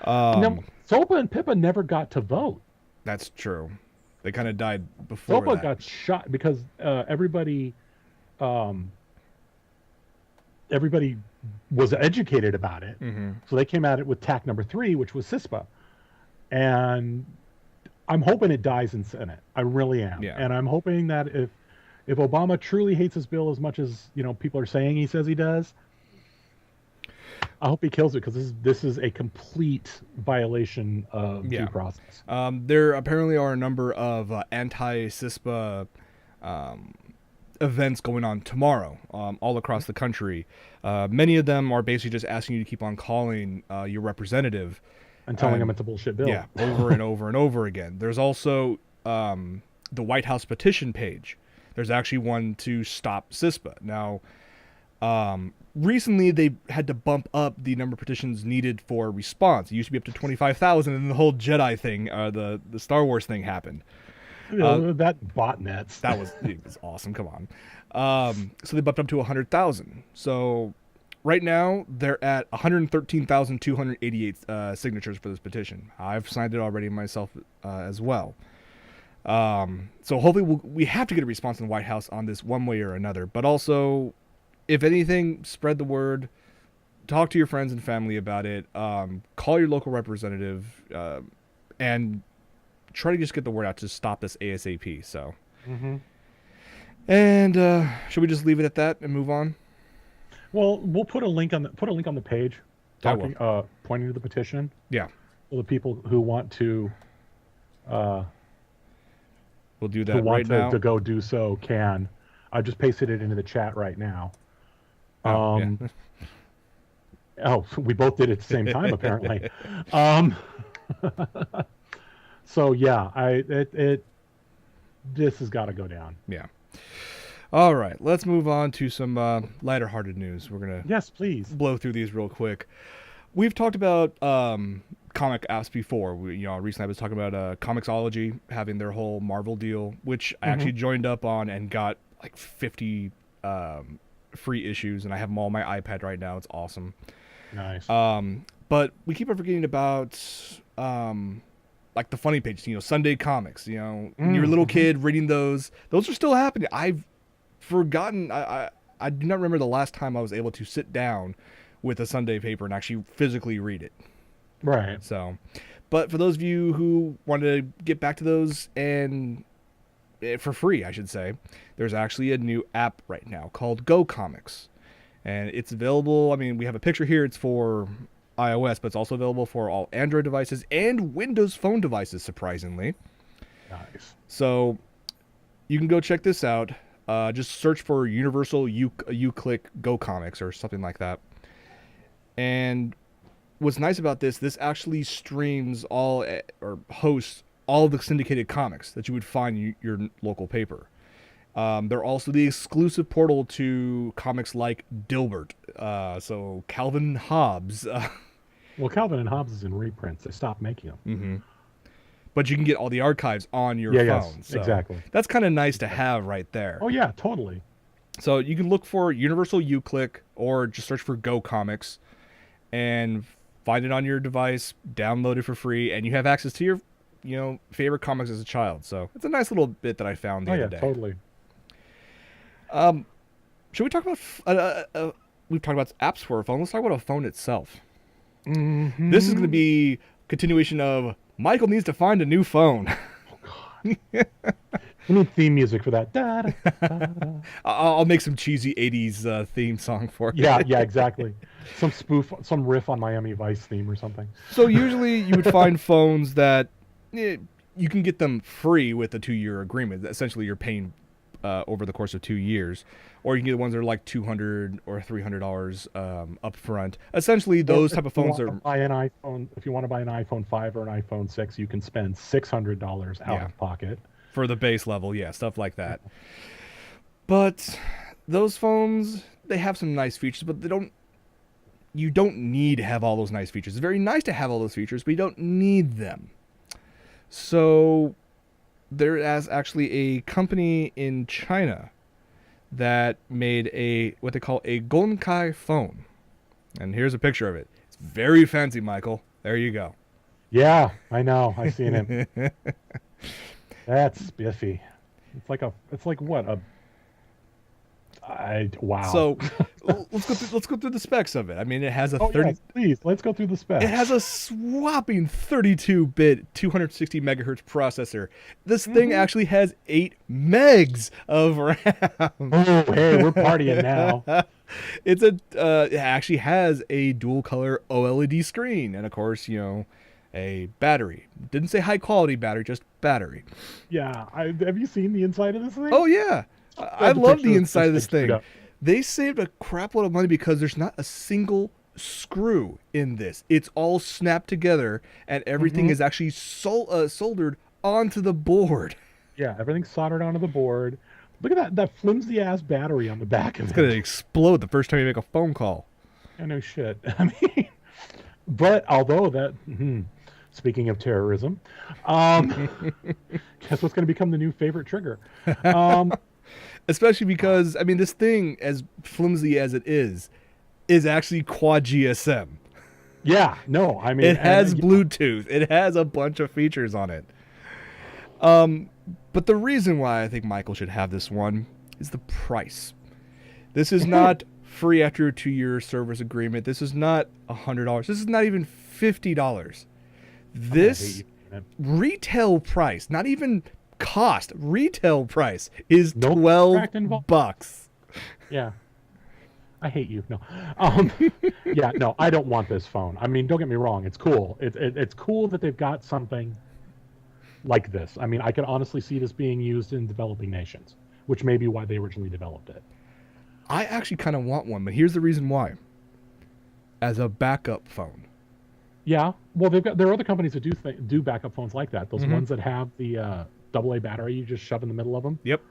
Speaker 2: Now, SOPA and PIPA never got to vote.
Speaker 1: That's true. They kind of died before
Speaker 2: SOPA
Speaker 1: that.
Speaker 2: got shot because everybody was educated about it.
Speaker 1: Mm-hmm.
Speaker 2: So they came at it with tack number 3, which was CISPA. And I'm hoping it dies in Senate. I really am.
Speaker 1: Yeah.
Speaker 2: And I'm hoping that if Obama truly hates his bill as much as, you know, people are saying he says he does, I hope he kills it, because this is a complete violation of due process.
Speaker 1: There apparently are a number of anti-CISPA events going on tomorrow, all across the country. Many of them are basically just asking you to keep on calling your representative
Speaker 2: and telling them it's a bullshit bill.
Speaker 1: Yeah, over and over and over again. There's also the White House petition page. There's actually one to stop CISPA. Now, recently they had to bump up the number of petitions needed for response. It used to be up to 25,000, and the whole Jedi thing, the Star Wars thing happened.
Speaker 2: That botnets.
Speaker 1: It was awesome. Come on. So they bumped up to 100,000. So right now they're at 113,288 signatures for this petition. I've signed it already myself as well. So hopefully we have to get a response in the White House on this one way or another. But also, if anything, spread the word. Talk to your friends and family about it. Call your local representative, and try to just get the word out to stop this ASAP. So, and should we just leave it at that and move on?
Speaker 2: Well, we'll put a link on the page, pointing to the petition.
Speaker 1: Yeah,
Speaker 2: for the people who want to.
Speaker 1: We'll do that
Speaker 2: who want
Speaker 1: right now.
Speaker 2: To go do so can. I just pasted it into the chat right now. Oh, we both did it at the same time apparently. So yeah, this has got to go down.
Speaker 1: Yeah. All right, let's move on to some lighter-hearted news. We're gonna
Speaker 2: please
Speaker 1: blow through these real quick. We've talked about comic apps before. Recently I was talking about Comixology having their whole Marvel deal, which I actually joined up on and got like 50 free issues, and I have them all on my iPad right now. It's awesome.
Speaker 2: Nice.
Speaker 1: But we keep on forgetting about like the funny pages, Sunday comics. When you're a little kid reading those are still happening. I've forgotten. I do not remember the last time I was able to sit down with a Sunday paper and actually physically read it.
Speaker 2: Right.
Speaker 1: So, but for those of you who want to get back to those and for free, I should say, there's actually a new app right now called Go Comics, and it's available. I mean, we have a picture here. It's for iOS, but it's also available for all Android devices and Windows Phone devices, surprisingly.
Speaker 2: Nice.
Speaker 1: So you can go check this out. Just search for Universal click Go Comics or something like that. And what's nice about this actually streams all or hosts all the syndicated comics that you would find in your local paper. They're also the exclusive portal to comics like Dilbert. So Calvin and Hobbes.
Speaker 2: Well, Calvin and Hobbes is in reprints. They stopped making them.
Speaker 1: But you can get all the archives on your
Speaker 2: Yeah,
Speaker 1: phone.
Speaker 2: yes,
Speaker 1: So
Speaker 2: exactly.
Speaker 1: that's kind of nice to have right there.
Speaker 2: Oh yeah, totally.
Speaker 1: So you can look for Universal UClick or just search for Go Comics and find it on your device, download it for free, and you have access to your, favorite comics as a child. So it's a nice little bit that I found the other day.
Speaker 2: Totally.
Speaker 1: Should we talk about? We've talked about apps for a phone. Let's talk about a phone itself.
Speaker 2: Mm-hmm.
Speaker 1: This is going to be continuation of Michael needs to find a new phone.
Speaker 2: We need theme music for that. Da, da, da, da.
Speaker 1: I'll make some cheesy '80s theme song for you.
Speaker 2: Yeah, exactly. Some spoof, some riff on Miami Vice theme or something.
Speaker 1: So usually you would find phones that you can get them free with a 2-year agreement. Essentially, you're paying over the course of 2 years, or you can get the ones that are like $200 or $300 up front. Essentially, those type of phones are.
Speaker 2: Buy an iPhone. If you want to buy an iPhone 5 or an iPhone 6, you can spend $600 out of pocket
Speaker 1: for the base level, stuff like that. But those phones, they have some nice features, but you don't need to have all those nice features. It's very nice to have all those features, but you don't need them. So there is actually a company in China that made what they call a Gonkai phone. And here's a picture of it. It's very fancy, Michael. There you go.
Speaker 2: Yeah, I know. I've seen it. That's spiffy. It's like what? Wow.
Speaker 1: So let's go through the specs of it. I mean, it has a
Speaker 2: yes, please, let's go through the specs.
Speaker 1: It has a whopping 32-bit 260 megahertz processor. This thing actually has 8 megs of RAM.
Speaker 2: Oh, hey, we're partying now.
Speaker 1: It actually has a dual color OLED screen, and of course, a battery. Didn't say high quality battery, just battery.
Speaker 2: Yeah, have you seen the inside of this thing?
Speaker 1: Oh yeah, I love the inside of this thing.
Speaker 2: Up.
Speaker 1: They saved a crap load of money because there's not a single screw in this. It's all snapped together, and everything is actually soldered onto the board.
Speaker 2: Yeah, everything's soldered onto the board. Look at that flimsy ass battery on the back of it.
Speaker 1: It's gonna explode the first time you make a phone call.
Speaker 2: I know shit. I mean, but although that. Speaking of terrorism, guess what's going to become the new favorite trigger?
Speaker 1: Especially because, I mean, this thing, as flimsy as it is actually quad GSM.
Speaker 2: Yeah, no, I mean...
Speaker 1: It has Bluetooth. It has a bunch of features on it. But the reason why I think Michael should have this one is the price. This is not free after a 2-year service agreement. This is not $100. This is not even $50. This retail price, not even cost, retail price is $12.
Speaker 2: Yeah. I hate you. No. Yeah, no, I don't want this phone. I mean, don't get me wrong. It's cool. It's cool that they've got something like this. I mean, I could honestly see this being used in developing nations, which may be why they originally developed it.
Speaker 1: I actually kind of want one, but here's the reason why. As a backup phone.
Speaker 2: Yeah, well, there are other companies that do backup phones like that. Those ones that have the AA battery you just shove in the middle of them.
Speaker 1: Yep.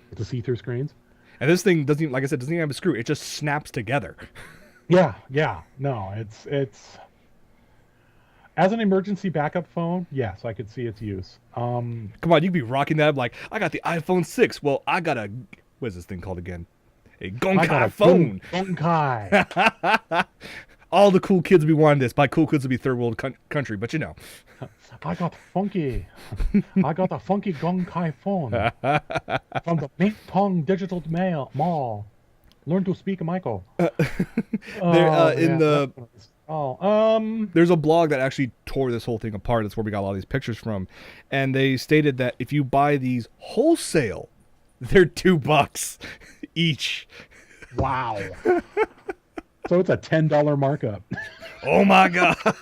Speaker 2: With the see-through screens.
Speaker 1: And this thing doesn't even, like I said, doesn't even have a screw. It just snaps together.
Speaker 2: Yeah. No, it's as an emergency backup phone. Yes, I could see its use.
Speaker 1: Come on, you could be rocking that. Like, I got the iPhone 6. Well, I got what is this thing called again? A Gonkai phone.
Speaker 2: Gonkai.
Speaker 1: All the cool kids will be wanting this. By cool kids will be third world country, but
Speaker 2: I got funky. I got a funky Gonkai phone from the Ming Tong Digital Mall. Learn to speak, Michael.
Speaker 1: There's a blog that actually tore this whole thing apart. That's where we got a lot of these pictures from, and they stated that if you buy these wholesale, they're $2 each.
Speaker 2: Wow. So it's a $10 markup.
Speaker 1: Oh my god! It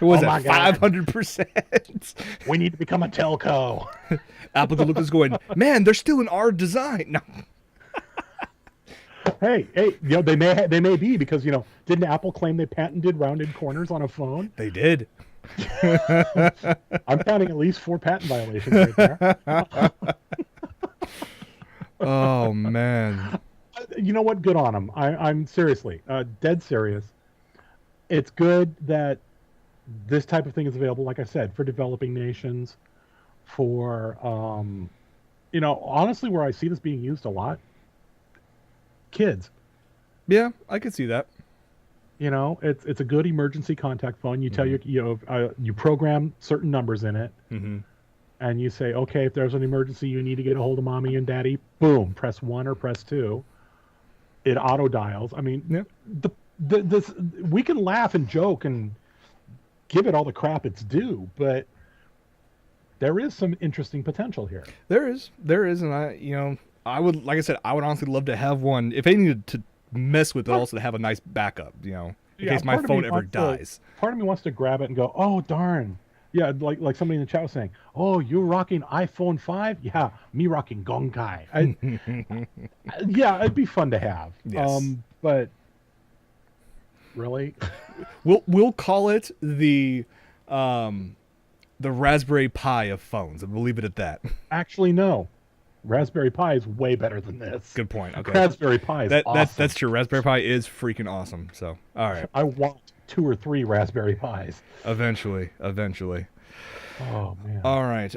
Speaker 1: was 500%.
Speaker 2: We need to become a telco.
Speaker 1: Apple could look at us going, man, they're still in our design. No.
Speaker 2: Hey, they may be because didn't Apple claim they patented rounded corners on a phone?
Speaker 1: They did.
Speaker 2: I'm counting at least 4 patent violations right there.
Speaker 1: Oh man.
Speaker 2: You know what? Good on them. I'm seriously, dead serious. It's good that this type of thing is available, like I said, for developing nations, for honestly, where I see this being used a lot, kids.
Speaker 1: Yeah, I could see that.
Speaker 2: It's a good emergency contact phone. You tell
Speaker 1: Mm-hmm.
Speaker 2: you program certain numbers in it,
Speaker 1: Mm-hmm.
Speaker 2: and you say, okay, if there's an emergency, you need to get a hold of mommy and daddy. Boom, press 1 or press 2. It auto dials. I mean,
Speaker 1: Yeah.
Speaker 2: this we can laugh and joke and give it all the crap it's due, but there is some interesting potential here.
Speaker 1: There is, and I would, like I said, I would honestly love to have one if they needed to mess with it,
Speaker 2: Part,
Speaker 1: also to have a nice backup, in
Speaker 2: yeah,
Speaker 1: case my
Speaker 2: part of me
Speaker 1: phone ever
Speaker 2: wants to
Speaker 1: dies.
Speaker 2: part of me wants to grab it and go, oh darn. Yeah, like somebody in the chat was saying, "Oh, you're rocking iPhone 5? Yeah, me rocking Gonkai." Yeah, it'd be fun to have.
Speaker 1: Yes.
Speaker 2: But really,
Speaker 1: We'll call it the Raspberry Pi of phones, and we'll leave it at that.
Speaker 2: actually, no. Raspberry Pi is way better than this.
Speaker 1: Good point. Okay.
Speaker 2: Raspberry Pi is awesome.
Speaker 1: That's true. Raspberry Pi is freaking awesome. So, all right.
Speaker 2: I want 2 or 3 Raspberry Pis.
Speaker 1: Eventually.
Speaker 2: Oh man.
Speaker 1: All right.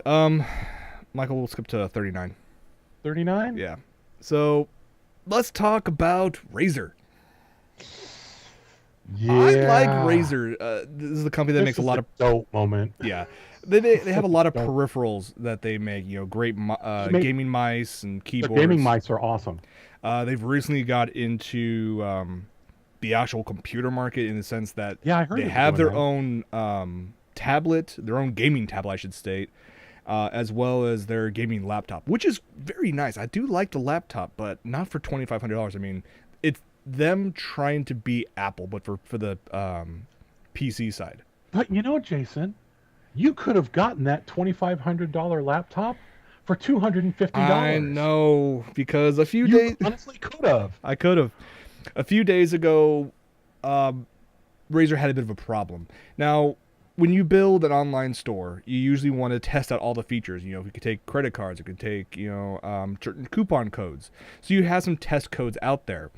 Speaker 1: Michael, we'll skip to 39.
Speaker 2: 39?
Speaker 1: Yeah. So, let's talk about Razer.
Speaker 2: Yeah.
Speaker 1: I like Razer. This is the company that
Speaker 2: This
Speaker 1: makes a
Speaker 2: is
Speaker 1: lot of
Speaker 2: dope moment.
Speaker 1: yeah. They have a lot of
Speaker 2: Dope.
Speaker 1: peripherals that they make. Great
Speaker 2: Make-
Speaker 1: gaming mice and
Speaker 2: The
Speaker 1: keyboards.
Speaker 2: gaming mice are awesome.
Speaker 1: They've recently got into the actual computer market in the sense that
Speaker 2: Yeah, I heard
Speaker 1: they
Speaker 2: they were
Speaker 1: have
Speaker 2: doing
Speaker 1: their
Speaker 2: that.
Speaker 1: own tablet, their own gaming tablet, I should state, as well as their gaming laptop, which is very nice. I do like the laptop, but not for $2,500. I mean, it's them trying to be Apple, but for the PC side.
Speaker 2: But you know, Jason, you could have gotten that $2,500 laptop for $250.
Speaker 1: I know, because a few
Speaker 2: You
Speaker 1: days
Speaker 2: honestly could have.
Speaker 1: I could have. A few days ago, Razer had a bit of a problem. Now, when you build an online store, you usually want to test out all the features. You could take credit cards, it could take, certain coupon codes. So you have some test codes out there.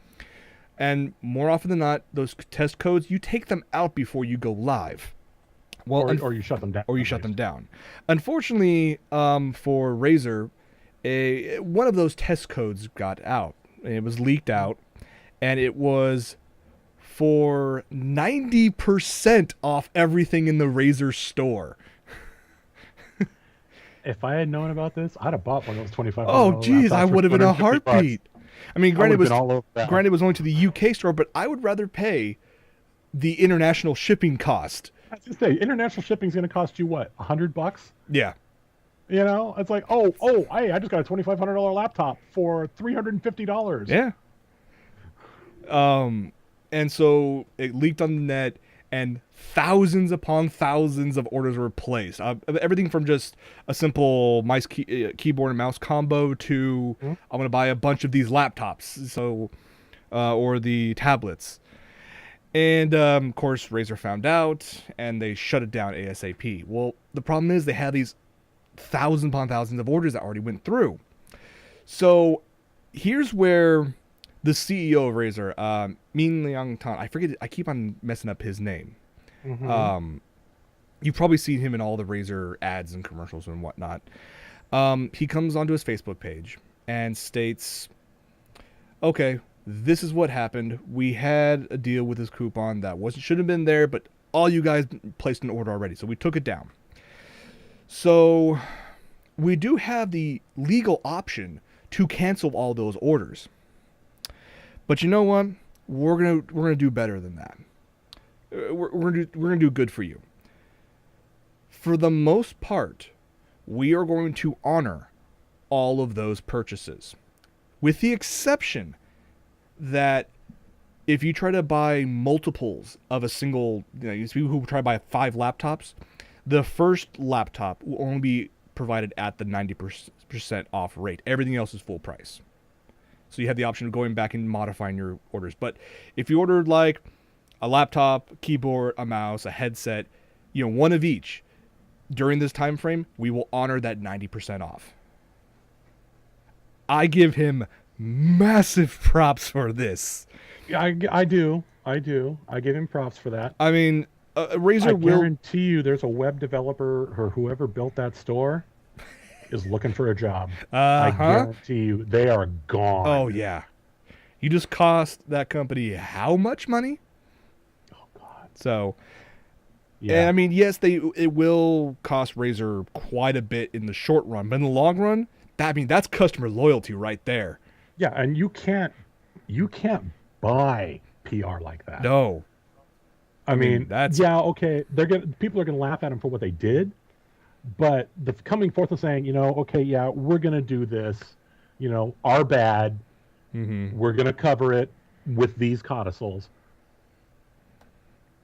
Speaker 1: And more often than not, those test codes, you take them out before you go live. Well,
Speaker 2: Or you shut them down.
Speaker 1: or you shut them down. Unfortunately, for Razer, one of those test codes got out. It was leaked out, and it was for 90% off everything in the Razer store.
Speaker 2: If I had known about this, I'd have bought one of those $2,500.
Speaker 1: Oh, geez, I would have been a heartbeat. I mean,
Speaker 2: Granted, been all over that.
Speaker 1: granted, it was only to the UK store, but I would rather pay the international shipping cost.
Speaker 2: I was gonna say, international shipping is going to cost you what, $100?
Speaker 1: Yeah.
Speaker 2: It's like, hey, I just got a $2,500 laptop for $350.
Speaker 1: Yeah. And so it leaked on the net, and thousands upon thousands of orders were placed. Everything from just a simple keyboard and mouse combo to I'm going to buy a bunch of these laptops, or the tablets. And of course, Razer found out, and they shut it down ASAP. Well, the problem is they had these thousands upon thousands of orders that already went through. So here's where the CEO of Razer, Min Liang Tan, I forget, I keep on messing up his name. You've probably seen him in all the Razer ads and commercials and whatnot. He comes onto his Facebook page and states, okay, this is what happened. We had a deal with this coupon that shouldn't have been there, but all you guys placed an order already, so we took it down. So we do have the legal option to cancel all those orders. But you know what? We're gonna do better than that. We're gonna do good for you. For the most part, we are going to honor all of those purchases, with the exception that if you try to buy multiples of a single, you see people who try to buy 5 laptops, the first laptop will only be provided at the 90% off rate. Everything else is full price. So you have the option of going back and modifying your orders. But if you ordered like a laptop, keyboard, a mouse, a headset, one of each, during this time frame, we will honor that 90% off. I give him massive props for this.
Speaker 2: I do. I give him props for that.
Speaker 1: I mean,
Speaker 2: I
Speaker 1: Razer will.
Speaker 2: guarantee you there's a web developer or whoever built that store is looking for a job. I guarantee you they are gone.
Speaker 1: Oh, yeah. You just cost that company how much money?
Speaker 2: Oh, God.
Speaker 1: So,
Speaker 2: Yeah.
Speaker 1: and I mean, yes, it will cost Razer quite a bit in the short run, but in the long run, that's customer loyalty right there.
Speaker 2: Yeah, and you can't buy PR like that.
Speaker 1: No.
Speaker 2: I mean,
Speaker 1: that's
Speaker 2: okay. People are gonna laugh at them for what they did, but the coming forth and saying, okay, yeah, we're gonna do this, our bad.
Speaker 1: Mm-hmm.
Speaker 2: We're gonna cover it with these codicils.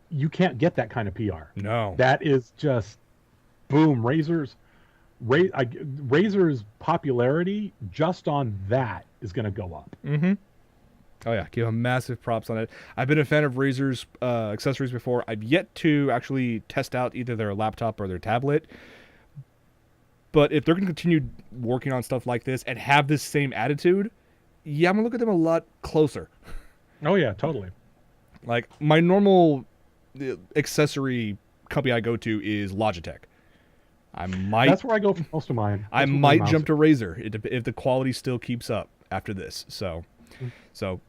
Speaker 2: You can't get that kind of PR.
Speaker 1: No.
Speaker 2: That is just boom. Razer's popularity just on that is gonna go up.
Speaker 1: Mm-hmm. Oh yeah, give him massive props on it. I've been a fan of Razer's accessories before. I've yet to actually test out either their laptop or their tablet. But if they're going to continue working on stuff like this and have this same attitude, yeah, I'm going to look at them a lot closer.
Speaker 2: Oh yeah, totally.
Speaker 1: Like my normal accessory company I go to is Logitech.
Speaker 2: That's where I go for most of mine.
Speaker 1: I might jump to Razer if the quality still keeps up after this. So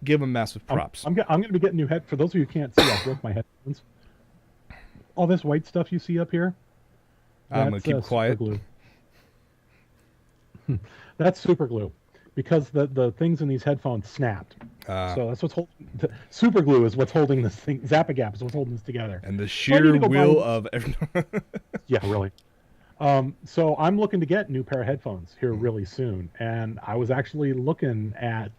Speaker 1: give them massive props.
Speaker 2: I'm going to be getting new head. For those of you who can't see, I broke my headphones. All this white stuff you see up here.
Speaker 1: I'm going to keep quiet.
Speaker 2: Super glue. That's super glue, because the things in these headphones snapped. So that's what's holding. Super glue is what's holding this thing. Zap-A-Gap is what's holding this together.
Speaker 1: And the sheer will of.
Speaker 2: Yeah, really. So I'm looking to get a new pair of headphones here really soon, and I was actually looking at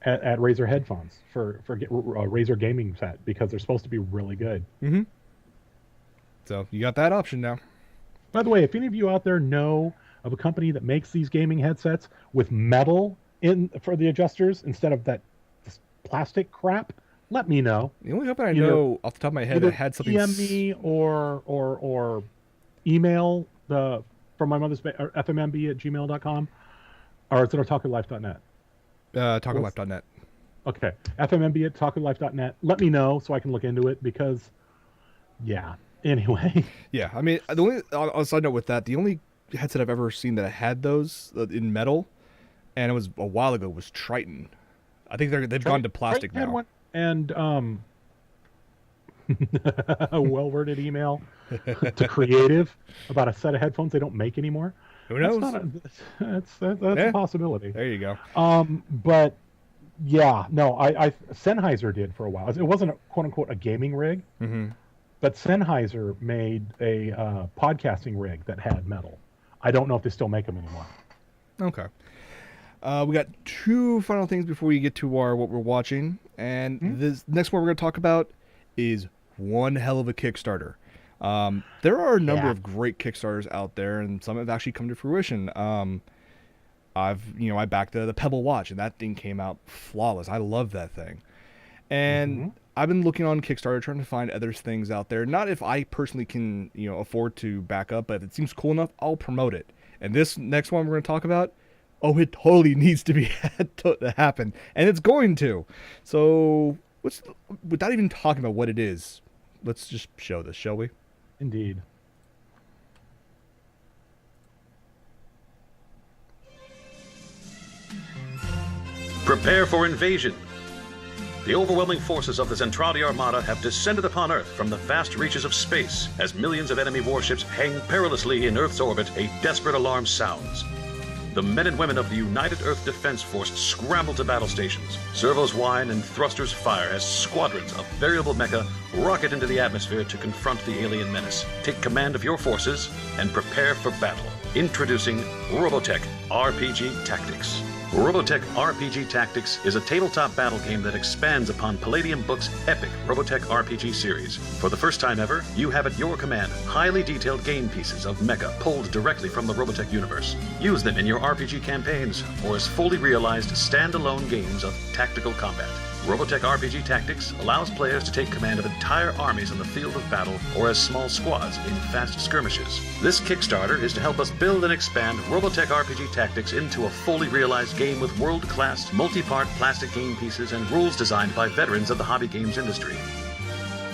Speaker 2: Razer headphones for a Razer gaming set, because they're supposed to be really good.
Speaker 1: Mm-hmm. So you got that option now.
Speaker 2: By the way, if any of you out there know of a company that makes these gaming headsets with metal in for the adjusters instead of that plastic crap, let me know.
Speaker 1: The only company I know off the top of my head that had something.
Speaker 2: DM me or email from my mother's fmmb@gmail.com, or is it OtakuLife.net?
Speaker 1: OtakuLife.net.
Speaker 2: Okay, fmmb@OtakuLife.net. Let me know so I can look into it, because, yeah. Anyway.
Speaker 1: Yeah, I mean, the only on a side note with that, the only headset I've ever seen that had those in metal, and it was a while ago, was Triton. I think they've gone to plastic now.
Speaker 2: One, and a well-worded email to Creative about a set of headphones they don't make anymore.
Speaker 1: Who knows?
Speaker 2: That's a possibility.
Speaker 1: There you go.
Speaker 2: But yeah, no, I Sennheiser did for a while. It wasn't a quote unquote a gaming rig, but Sennheiser made a podcasting rig that had metal. I don't know if they still make them anymore.
Speaker 1: Okay. We got two final things before we get to what we're watching, and this next one we're going to talk about is one hell of a Kickstarter. There are a number of great Kickstarters out there, and some have actually come to fruition. I backed the Pebble Watch, and that thing came out flawless. I love that thing. And I've been looking on Kickstarter trying to find other things out there. Not if I personally can, afford to back up, but if it seems cool enough, I'll promote it. And this next one we're going to talk about, it totally needs to be to happen, and it's going to. So, without even talking about what it is, let's just show this, shall we?
Speaker 2: Indeed.
Speaker 3: Prepare for invasion. The overwhelming forces of the Zentradi Armada have descended upon Earth from the vast reaches of space as millions of enemy warships hang perilously in Earth's orbit. A desperate alarm sounds. The men and women of the United Earth Defense Force scramble to battle stations. Servos whine and thrusters fire as squadrons of variable mecha rocket into the atmosphere to confront the alien menace. Take command of your forces and prepare for battle. Introducing Robotech RPG Tactics. Robotech RPG Tactics is a tabletop battle game that expands upon Palladium Books' epic Robotech RPG series. For the first time ever, you have at your command highly detailed game pieces of mecha pulled directly from the Robotech universe. Use them in your RPG campaigns or as fully realized standalone games of tactical combat. Robotech RPG Tactics allows players to take command of entire armies on the field of battle or as small squads in fast skirmishes. This Kickstarter is to help us build and expand Robotech RPG Tactics into a fully realized game with world-class, multi-part plastic game pieces and rules designed by veterans of the hobby games industry.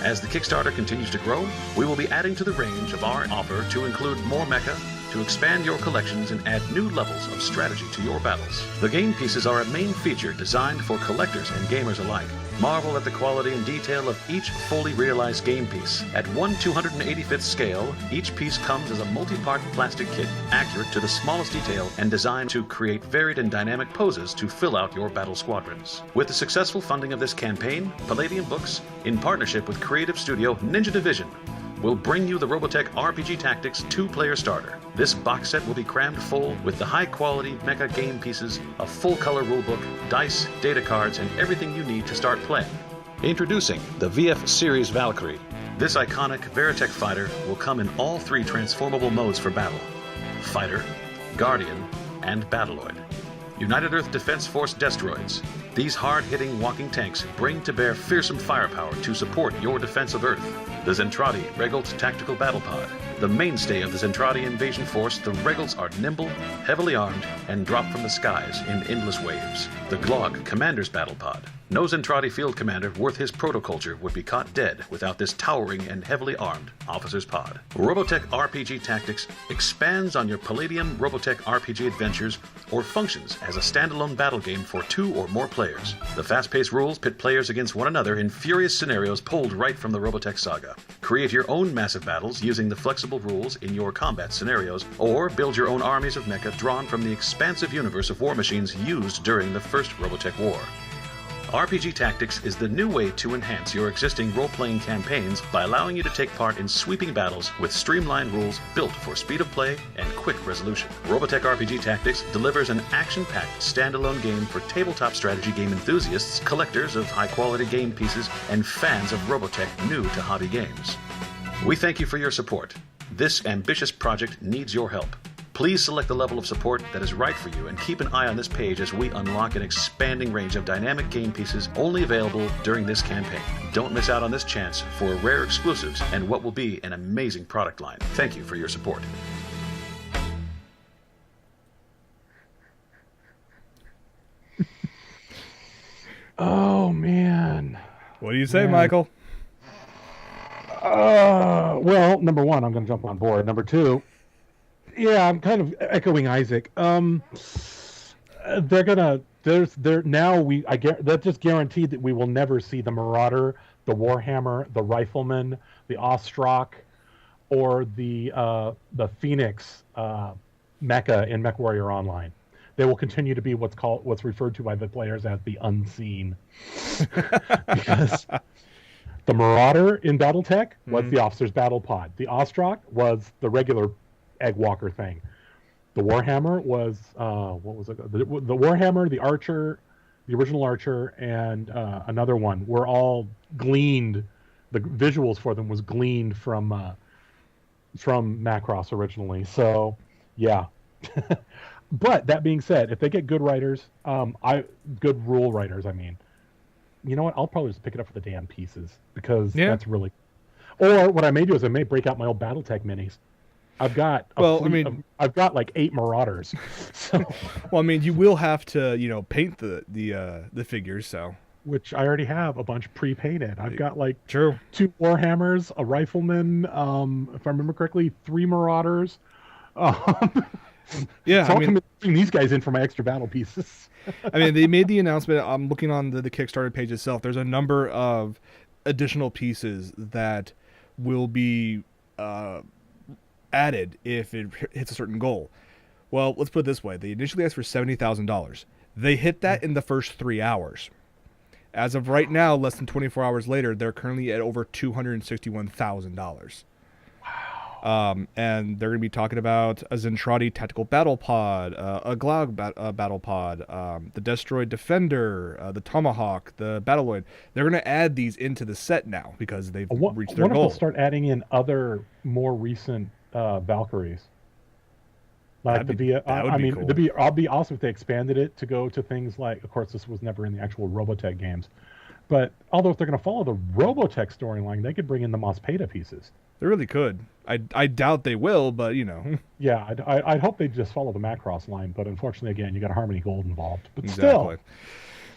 Speaker 3: As the Kickstarter continues to grow, we will be adding to the range of our offer to include more mecha, to expand your collections and add new levels of strategy to your battles. The game pieces are a main feature designed for collectors and gamers alike. Marvel at the quality and detail of each fully realized game piece. At 1/285th scale, each piece comes as a multi-part plastic kit, accurate to the smallest detail and designed to create varied and dynamic poses to fill out your battle squadrons. With the successful funding of this campaign, Palladium Books, in partnership with creative studio Ninja Division, will bring you the Robotech RPG Tactics 2-player starter. This box set will be crammed full with the high-quality mecha game pieces, a full-color rulebook, dice, data cards, and everything you need to start playing. Introducing the VF Series Valkyrie. This iconic Veritech fighter will come in all 3 transformable modes for battle: Fighter, Guardian, and Battloid. United Earth Defense Force Destroids. These hard-hitting walking tanks bring to bear fearsome firepower to support your defense of Earth. The Zentradi Regalt Tactical Battle Pod. The mainstay of the Zentradi invasion force, the Regalts are nimble, heavily armed, and drop from the skies in endless waves. The Glog Commander's Battle Pod. No Zentradi field commander worth his protoculture would be caught dead without this towering and heavily armed officer's pod. Robotech RPG Tactics expands on your Palladium Robotech RPG adventures or functions as a standalone battle game for 2 or more players. The fast-paced rules pit players against one another in furious scenarios pulled right from the Robotech saga. Create your own massive battles using the flexible rules in your combat scenarios, or build your own armies of mecha drawn from the expansive universe of war machines used during the first Robotech War. RPG Tactics is the new way to enhance your existing role-playing campaigns by allowing you to take part in sweeping battles with streamlined rules built for speed of play and quick resolution. Robotech RPG Tactics delivers an action-packed standalone game for tabletop strategy game enthusiasts, collectors of high-quality game pieces, and fans of Robotech new to hobby games. We thank you for your support. This ambitious project needs your help. Please select the level of support that is right for you and keep an eye on this page as we unlock an expanding range of dynamic game pieces only available during this campaign. Don't miss out on this chance for rare exclusives and what will be an amazing product line. Thank you for your support.
Speaker 2: Oh, man.
Speaker 1: What do you say, Michael?
Speaker 2: Well, number one, I'm going to jump on board. Number two, yeah, I'm kind of echoing Isaac. They're gonna. They're now. I get that just guaranteed that we will never see the Marauder, the Warhammer, the Rifleman, the Ostrak, or the Phoenix mecha in MechWarrior Online. They will continue to be what's referred to by the players as the unseen, because the Marauder in BattleTech was the Officer's Battle Pod. The Ostrak was the regular Egg Walker thing. The Warhammer was what was it? The Warhammer, the Archer, the original Archer, and another one were all gleaned. The visuals for them was gleaned from Macross originally. So, yeah. But that being said, if they get good writers, good rule writers, I mean, you know what? I'll probably just pick it up for the damn pieces because that's really. Or what I may do is I may break out my old BattleTech minis. I've got I've got like 8 Marauders. So.
Speaker 1: Well, I mean, you will have to paint the figures, so.
Speaker 2: Which I already have a bunch pre-painted. I've got like
Speaker 1: 2
Speaker 2: Warhammers, a Rifleman, if I remember correctly, 3 Marauders.
Speaker 1: Yeah,
Speaker 2: so I'll bring these guys in for my extra battle pieces.
Speaker 1: I mean, they made the announcement. I'm looking on the Kickstarter page itself. There's a number of additional pieces that will be added if it hits a certain goal. Well, let's put it this way. They initially asked for $70,000. They hit that in the first 3 hours. As of right now, less than 24 hours later, they're currently at over $261,000. Wow. And they're going to be talking about a Zentradi Tactical Battle Pod, a Glog Battle Pod, the Destroyed Defender, the Tomahawk, the Battloid. They're going to add these into the set now because they've reached their goal.
Speaker 2: What if they'll start adding in other more recent Valkyries? Like I'd be awesome if they expanded it to go to things like, of course, this was never in the actual Robotech games, But although if they're going to follow the Robotech storyline, they could bring in the Mospeda pieces.
Speaker 1: They really could. I doubt they will, but you know.
Speaker 2: Yeah, I'd hope they just follow the Macross line, but unfortunately, again, you got Harmony Gold involved. But
Speaker 1: Exactly.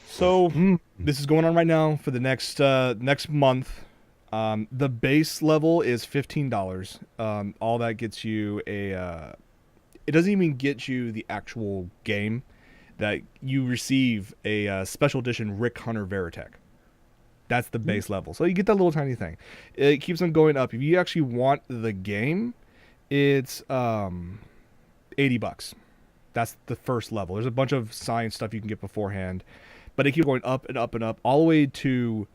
Speaker 2: still,
Speaker 1: So this is going on right now for the next month. The base level is $15. All that gets you it doesn't even get you the actual game. That you receive a special edition Rick Hunter Veritech. That's the base level. So you get that little tiny thing. It keeps on going up. If you actually want the game, it's $80. That's the first level. There's a bunch of science stuff you can get beforehand, but it keeps going up and up and up all the way to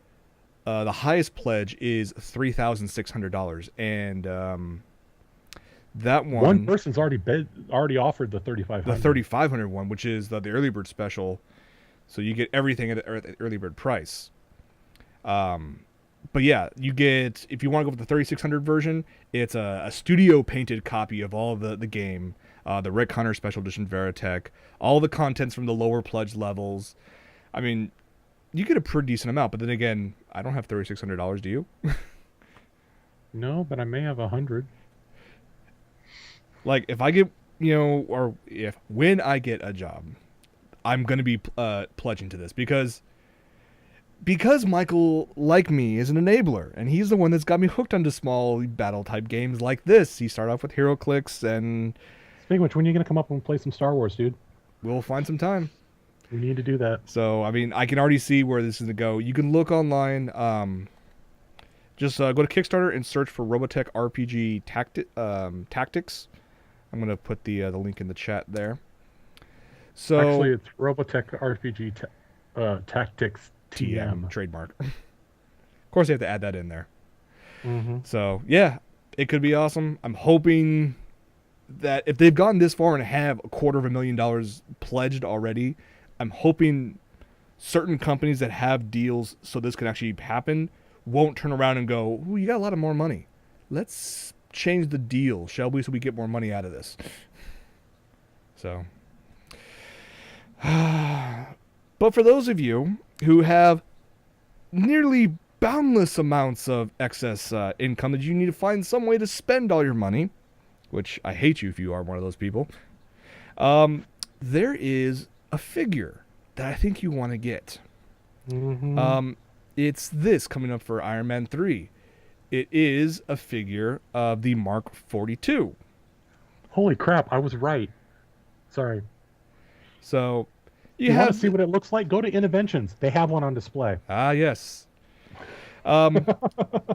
Speaker 1: the highest pledge is $3,600, and that
Speaker 2: one person's already offered the 3,500.
Speaker 1: The 3,500 one, which is the early bird special, so you get everything at the early bird price. But yeah, you get, if you want to go with the 3,600 version, it's a studio painted copy of all of the game, the Rick Hunter Special Edition Veritech, all the contents from the lower pledge levels. I mean, you get a pretty decent amount, but then again, I don't have $3,600, do you?
Speaker 2: No, but I may have 100.
Speaker 1: Like, if I get, when I get a job, I'm going to be pledging to this because Michael, like me, is an enabler, and he's the one that's got me hooked onto small battle-type games like this. He started off with HeroClix, and...
Speaker 2: Speaking of which, when are you going to come up and play some Star Wars, dude?
Speaker 1: We'll find some time.
Speaker 2: We need to do that.
Speaker 1: So, I mean, I can already see where this is going to go. You can look online. Just go to Kickstarter and search for Robotech RPG Tactics. I'm going to put the link in the chat there. So
Speaker 2: actually, it's Robotech RPG Tactics TM.
Speaker 1: Trademark. Of course, they have to add that in there.
Speaker 2: Mm-hmm.
Speaker 1: So, yeah, it could be awesome. I'm hoping that if they've gone this far and have $250,000 pledged already, I'm hoping certain companies that have deals so this can actually happen won't turn around and go, "Ooh, you got a lot of more money. Let's change the deal, shall we, so we get more money out of this." So, but for those of you who have nearly boundless amounts of excess income that you need to find some way to spend all your money, which I hate you if you are one of those people, there is a figure that I think you want to get.
Speaker 2: Mm-hmm.
Speaker 1: It's this coming up for Iron Man 3. It is a figure of the Mark 42.
Speaker 2: Holy crap, I was right. Sorry.
Speaker 1: So,
Speaker 2: you want to see what it looks like? Go to Innoventions. They have one on display.
Speaker 1: Ah, yes.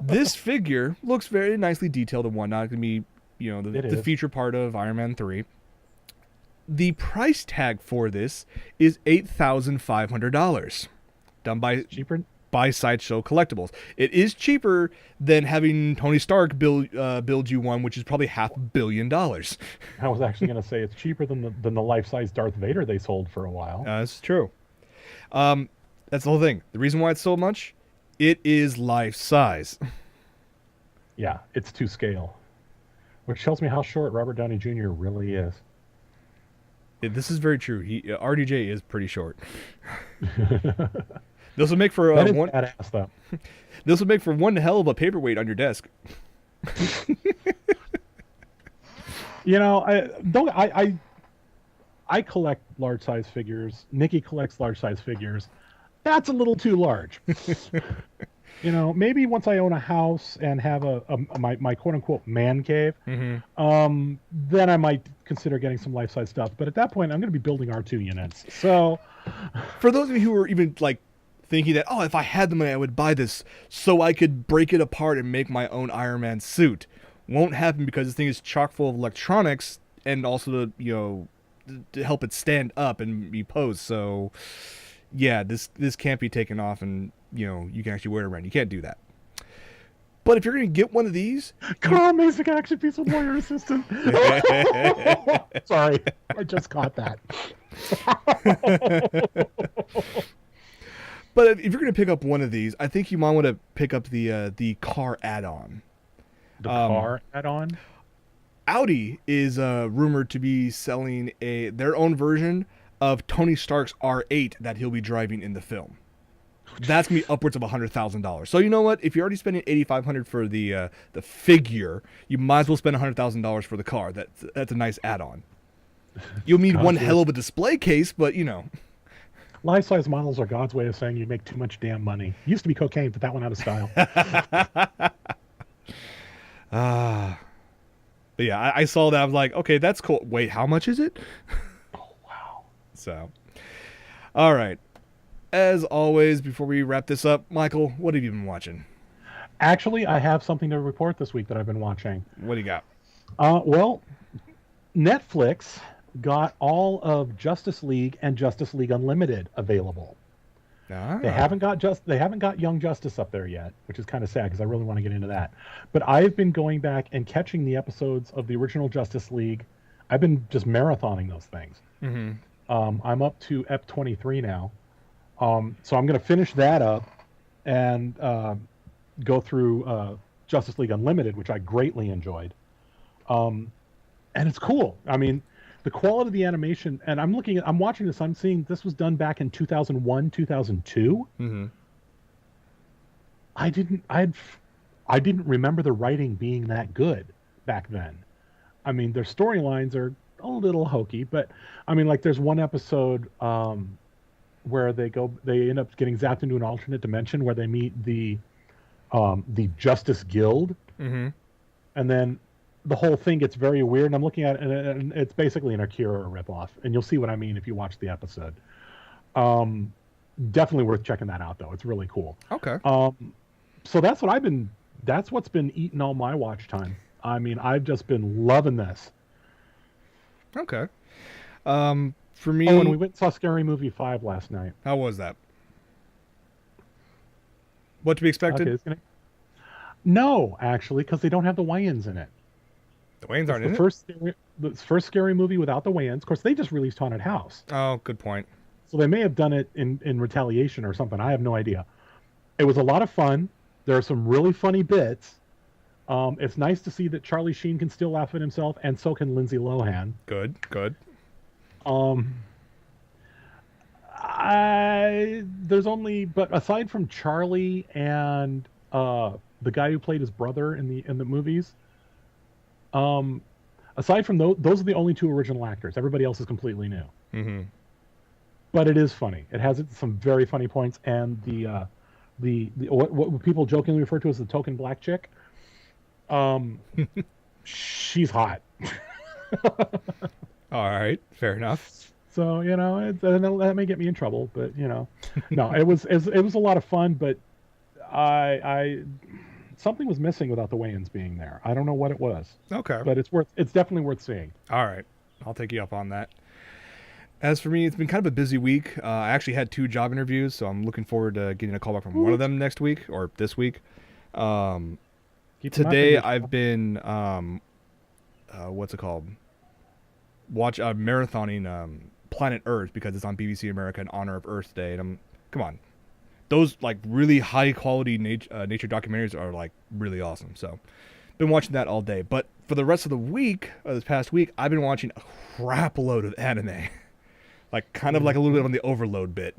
Speaker 1: This figure looks very nicely detailed and whatnot. It's going to be, the feature part of Iron Man 3. The price tag for this is $8,500. Done by Sideshow Collectibles. It is cheaper than having Tony Stark build you one, which is probably $500 million.
Speaker 2: I was actually going to say it's cheaper than the life-size Darth Vader they sold for a while.
Speaker 1: That's true. That's the whole thing. The reason why it's so much, it is life-size.
Speaker 2: Yeah, it's to scale. Which tells me how short Robert Downey Jr. really is.
Speaker 1: This is very true. RDJ is pretty short. This will make for
Speaker 2: that is
Speaker 1: one
Speaker 2: badass, though.
Speaker 1: This will make for one hell of a paperweight on your desk.
Speaker 2: I collect large size figures. Nikki collects large size figures. That's a little too large. Maybe once I own a house and have my quote unquote man cave,
Speaker 1: Mm-hmm.
Speaker 2: Then I might consider getting some life size stuff. But at that point, I'm going to be building R2 units. So,
Speaker 1: for those of you who are even thinking that, if I had the money, I would buy this so I could break it apart and make my own Iron Man suit, won't happen because this thing is chock full of electronics and also to help it stand up and be posed. So, yeah, this can't be taken off and you can actually wear it around. You can't do that. But if you're going to get one of these...
Speaker 2: Carl Masick action piece with Warrior Assistant. Sorry, I just caught that.
Speaker 1: But if you're going to pick up one of these, I think you might want to pick up the car add-on.
Speaker 2: The car add-on?
Speaker 1: Audi is rumored to be selling their own version of Tony Stark's R8 that he'll be driving in the film. That's gonna be upwards of $100,000. So you know what? If you're already spending $8,500 for the figure, you might as well spend $100,000 for the car. That's a nice add-on. You'll need one hell of a display case, but you know.
Speaker 2: Life-size models are God's way of saying you make too much damn money. Used to be cocaine, but that went out of style.
Speaker 1: But yeah, I saw that. I was like, okay, that's cool. Wait, how much is it?
Speaker 2: Oh, wow.
Speaker 1: So, all right. As always, before we wrap this up, Michael, what have you been watching?
Speaker 2: Actually, I have something to report this week that I've been watching.
Speaker 1: What do you got?
Speaker 2: Well, Netflix got all of Justice League and Justice League Unlimited available. They haven't got Young Justice up there yet, which is kind of sad because I really want to get into that. But I've been going back and catching the episodes of the original Justice League. I've been just marathoning those things. Mm-hmm. I'm up to Ep 23 now. So I'm going to finish that up and go through Justice League Unlimited, which I greatly enjoyed. And it's cool. I mean, the quality of the animation, and I'm watching this, I'm seeing this was done back in 2001, 2002. Mm-hmm. I didn't remember the writing being that good back then. I mean, their storylines are a little hokey, but I mean, like there's one episode where they end up getting zapped into an alternate dimension where they meet the Justice Guild, mm-hmm. and then the whole thing gets very weird, and I'm looking at it, and it's basically an Akira ripoff, and you'll see what I mean if you watch the episode. Definitely worth checking that out, though. It's really cool.
Speaker 1: Okay.
Speaker 2: So that's what's been eating all my watch time. I mean, I've just been loving this.
Speaker 1: Okay. For me...
Speaker 2: Oh, and we went and saw Scary Movie 5 last night.
Speaker 1: How was that? What to be expected?
Speaker 2: Okay, no, actually, because they don't have the Wayans in it.
Speaker 1: The Wayans aren't in it?
Speaker 2: The first Scary Movie without the Wayans. Of course, they just released Haunted House.
Speaker 1: Oh, good point.
Speaker 2: So they may have done it in retaliation or something. I have no idea. It was a lot of fun. There are some really funny bits. It's nice to see that Charlie Sheen can still laugh at himself, and so can Lindsay Lohan.
Speaker 1: Good.
Speaker 2: But aside from Charlie and the guy who played his brother in the movies, aside from those are the only two original actors. Everybody else is completely new. Mm-hmm. But it is funny. It has some very funny points, and the what people jokingly refer to as the token black chick. She's hot.
Speaker 1: All right, fair enough.
Speaker 2: So that may get me in trouble, but no, it was a lot of fun. But I something was missing without the Wayans being there. I don't know what it was.
Speaker 1: Okay,
Speaker 2: but it's definitely worth seeing.
Speaker 1: All right, I'll take you up on that. As for me, it's been kind of a busy week. I actually had 2 job interviews, so I'm looking forward to getting a call back from one of them next week or this week. Today I've been what's it called? Marathoning Planet Earth because it's on BBC America in honor of Earth Day, and come on, those like really high quality nature documentaries are like really awesome. So, been watching that all day. But for the rest of the week, this past week, I've been watching a crap load of anime, like kind of like a little bit on the overload bit.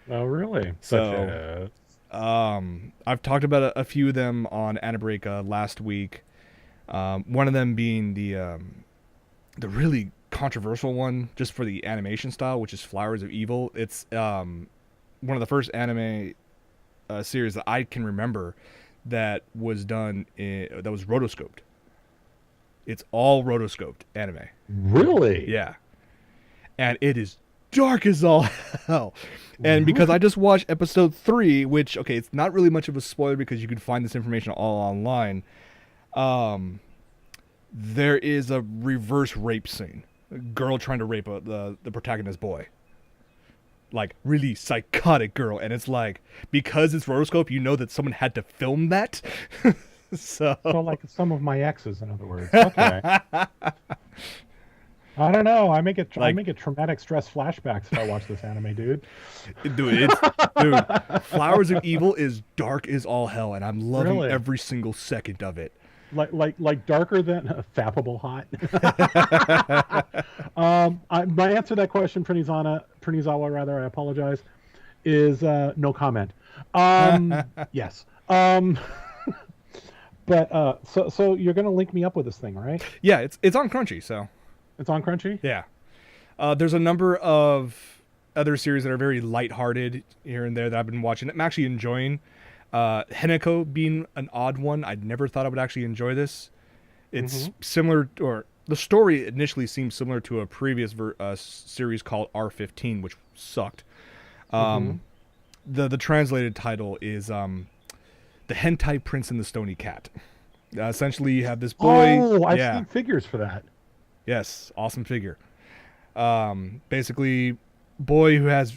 Speaker 2: Oh, really?
Speaker 1: So, I've talked about a few of them on Anabreka last week. One of them being the really controversial one, just for the animation style, which is Flowers of Evil. It's one of the first anime series that I can remember that was done that was rotoscoped. It's all rotoscoped anime.
Speaker 2: Really?
Speaker 1: Yeah. And it is dark as all hell. And because I just watched episode 3, which, okay, it's not really much of a spoiler because you can find this information all online. There is a reverse rape scene. A girl trying to rape the protagonist's boy. Like, really psychotic girl. And it's like, because it's rotoscope, you know that someone had to film that. So
Speaker 2: like some of my exes, in other words. Okay. I don't know. I may get traumatic stress flashbacks if I watch this anime, dude.
Speaker 1: Dude, Flowers of Evil is dark as all hell, and I'm loving every single second of it.
Speaker 2: Like darker than fappable hot. My answer to that question, Pranizawa, rather, I apologize, is no comment. Yes. But so you're gonna link me up with this thing, right?
Speaker 1: Yeah, it's on Crunchy, so
Speaker 2: It's on Crunchy.
Speaker 1: yeah. There's a number of other series that are very lighthearted here and there that I've been watching. I'm actually enjoying. Heneko being an odd one. I never thought I would actually enjoy this. It's similar, or the story initially seemed similar to a previous series called R15, which sucked. The translated title is The Hentai Prince and the Stony Cat. Essentially, you have this boy.
Speaker 2: Oh, I've seen figures for that.
Speaker 1: Yes, awesome figure. Basically, boy who has,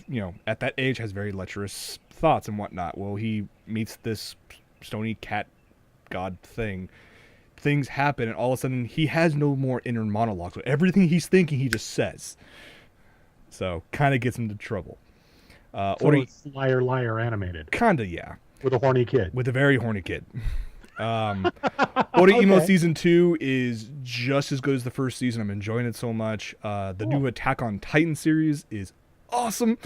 Speaker 1: at that age has very lecherous thoughts and whatnot. Well, he meets this stony cat god thing. Things happen, and all of a sudden, he has no more inner monologue. So everything he's thinking, he just says. So, kind of gets into trouble.
Speaker 2: So it's Liar Liar animated.
Speaker 1: Kinda, yeah.
Speaker 2: With a horny kid.
Speaker 1: With a very horny kid. Imo Season 2 is just as good as the first season. I'm enjoying it so much. The new Attack on Titan series is awesome.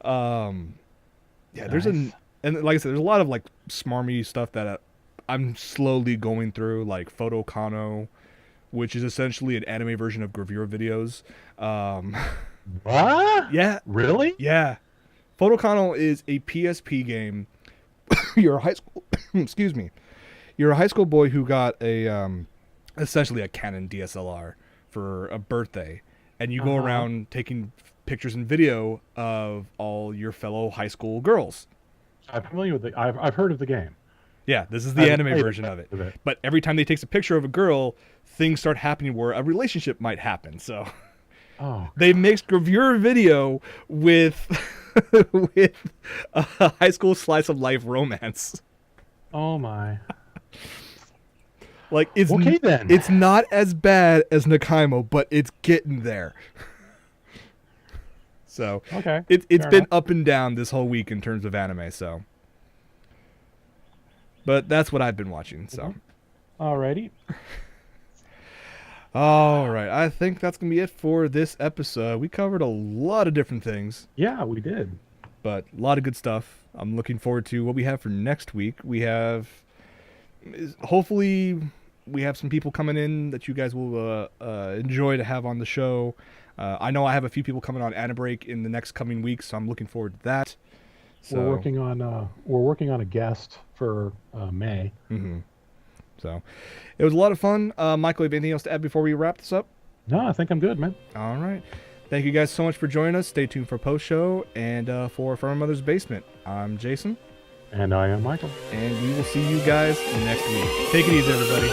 Speaker 1: There's and like I said, there's a lot of like smarmy stuff that I'm slowly going through, like Photo Kano, which is essentially an anime version of gravure videos.
Speaker 2: What?
Speaker 1: Yeah.
Speaker 2: Really?
Speaker 1: Yeah. Photo Kano is a PSP game. You're a high school excuse me. You're a high school boy who got a essentially a Canon DSLR for a birthday, and you go around taking pictures and video of all your fellow high school girls.
Speaker 2: I'm familiar with the. I've heard of the game.
Speaker 1: Yeah, this is the anime version of it. But every time they takes a picture of a girl, things start happening where a relationship might happen. So they mixed gravure video with with a high school slice of life romance.
Speaker 2: Oh my.
Speaker 1: Like it's
Speaker 2: okay then.
Speaker 1: It's not as bad as Nakaimo, but it's getting there. So it's been up and down this whole week in terms of anime. So, but that's what I've been watching. So,
Speaker 2: alrighty.
Speaker 1: All right, I think that's gonna be it for this episode. We covered a lot of different things.
Speaker 2: Yeah, we did.
Speaker 1: But a lot of good stuff. I'm looking forward to what we have for next week. We have, hopefully, we have some people coming in that you guys will enjoy to have on the show. I know I have a few people coming on Anabreak in the next coming weeks, so I'm looking forward to that. So,
Speaker 2: we're working on a guest for May.
Speaker 1: So it was a lot of fun. Michael, have anything else to add before we wrap this up?
Speaker 2: No, I think I'm good, man.
Speaker 1: All right. Thank you guys so much for joining us. Stay tuned for post-show. And for From Our Mother's Basement, I'm Jason.
Speaker 2: And I am Michael.
Speaker 1: And we will see you guys next week. Take it easy, everybody.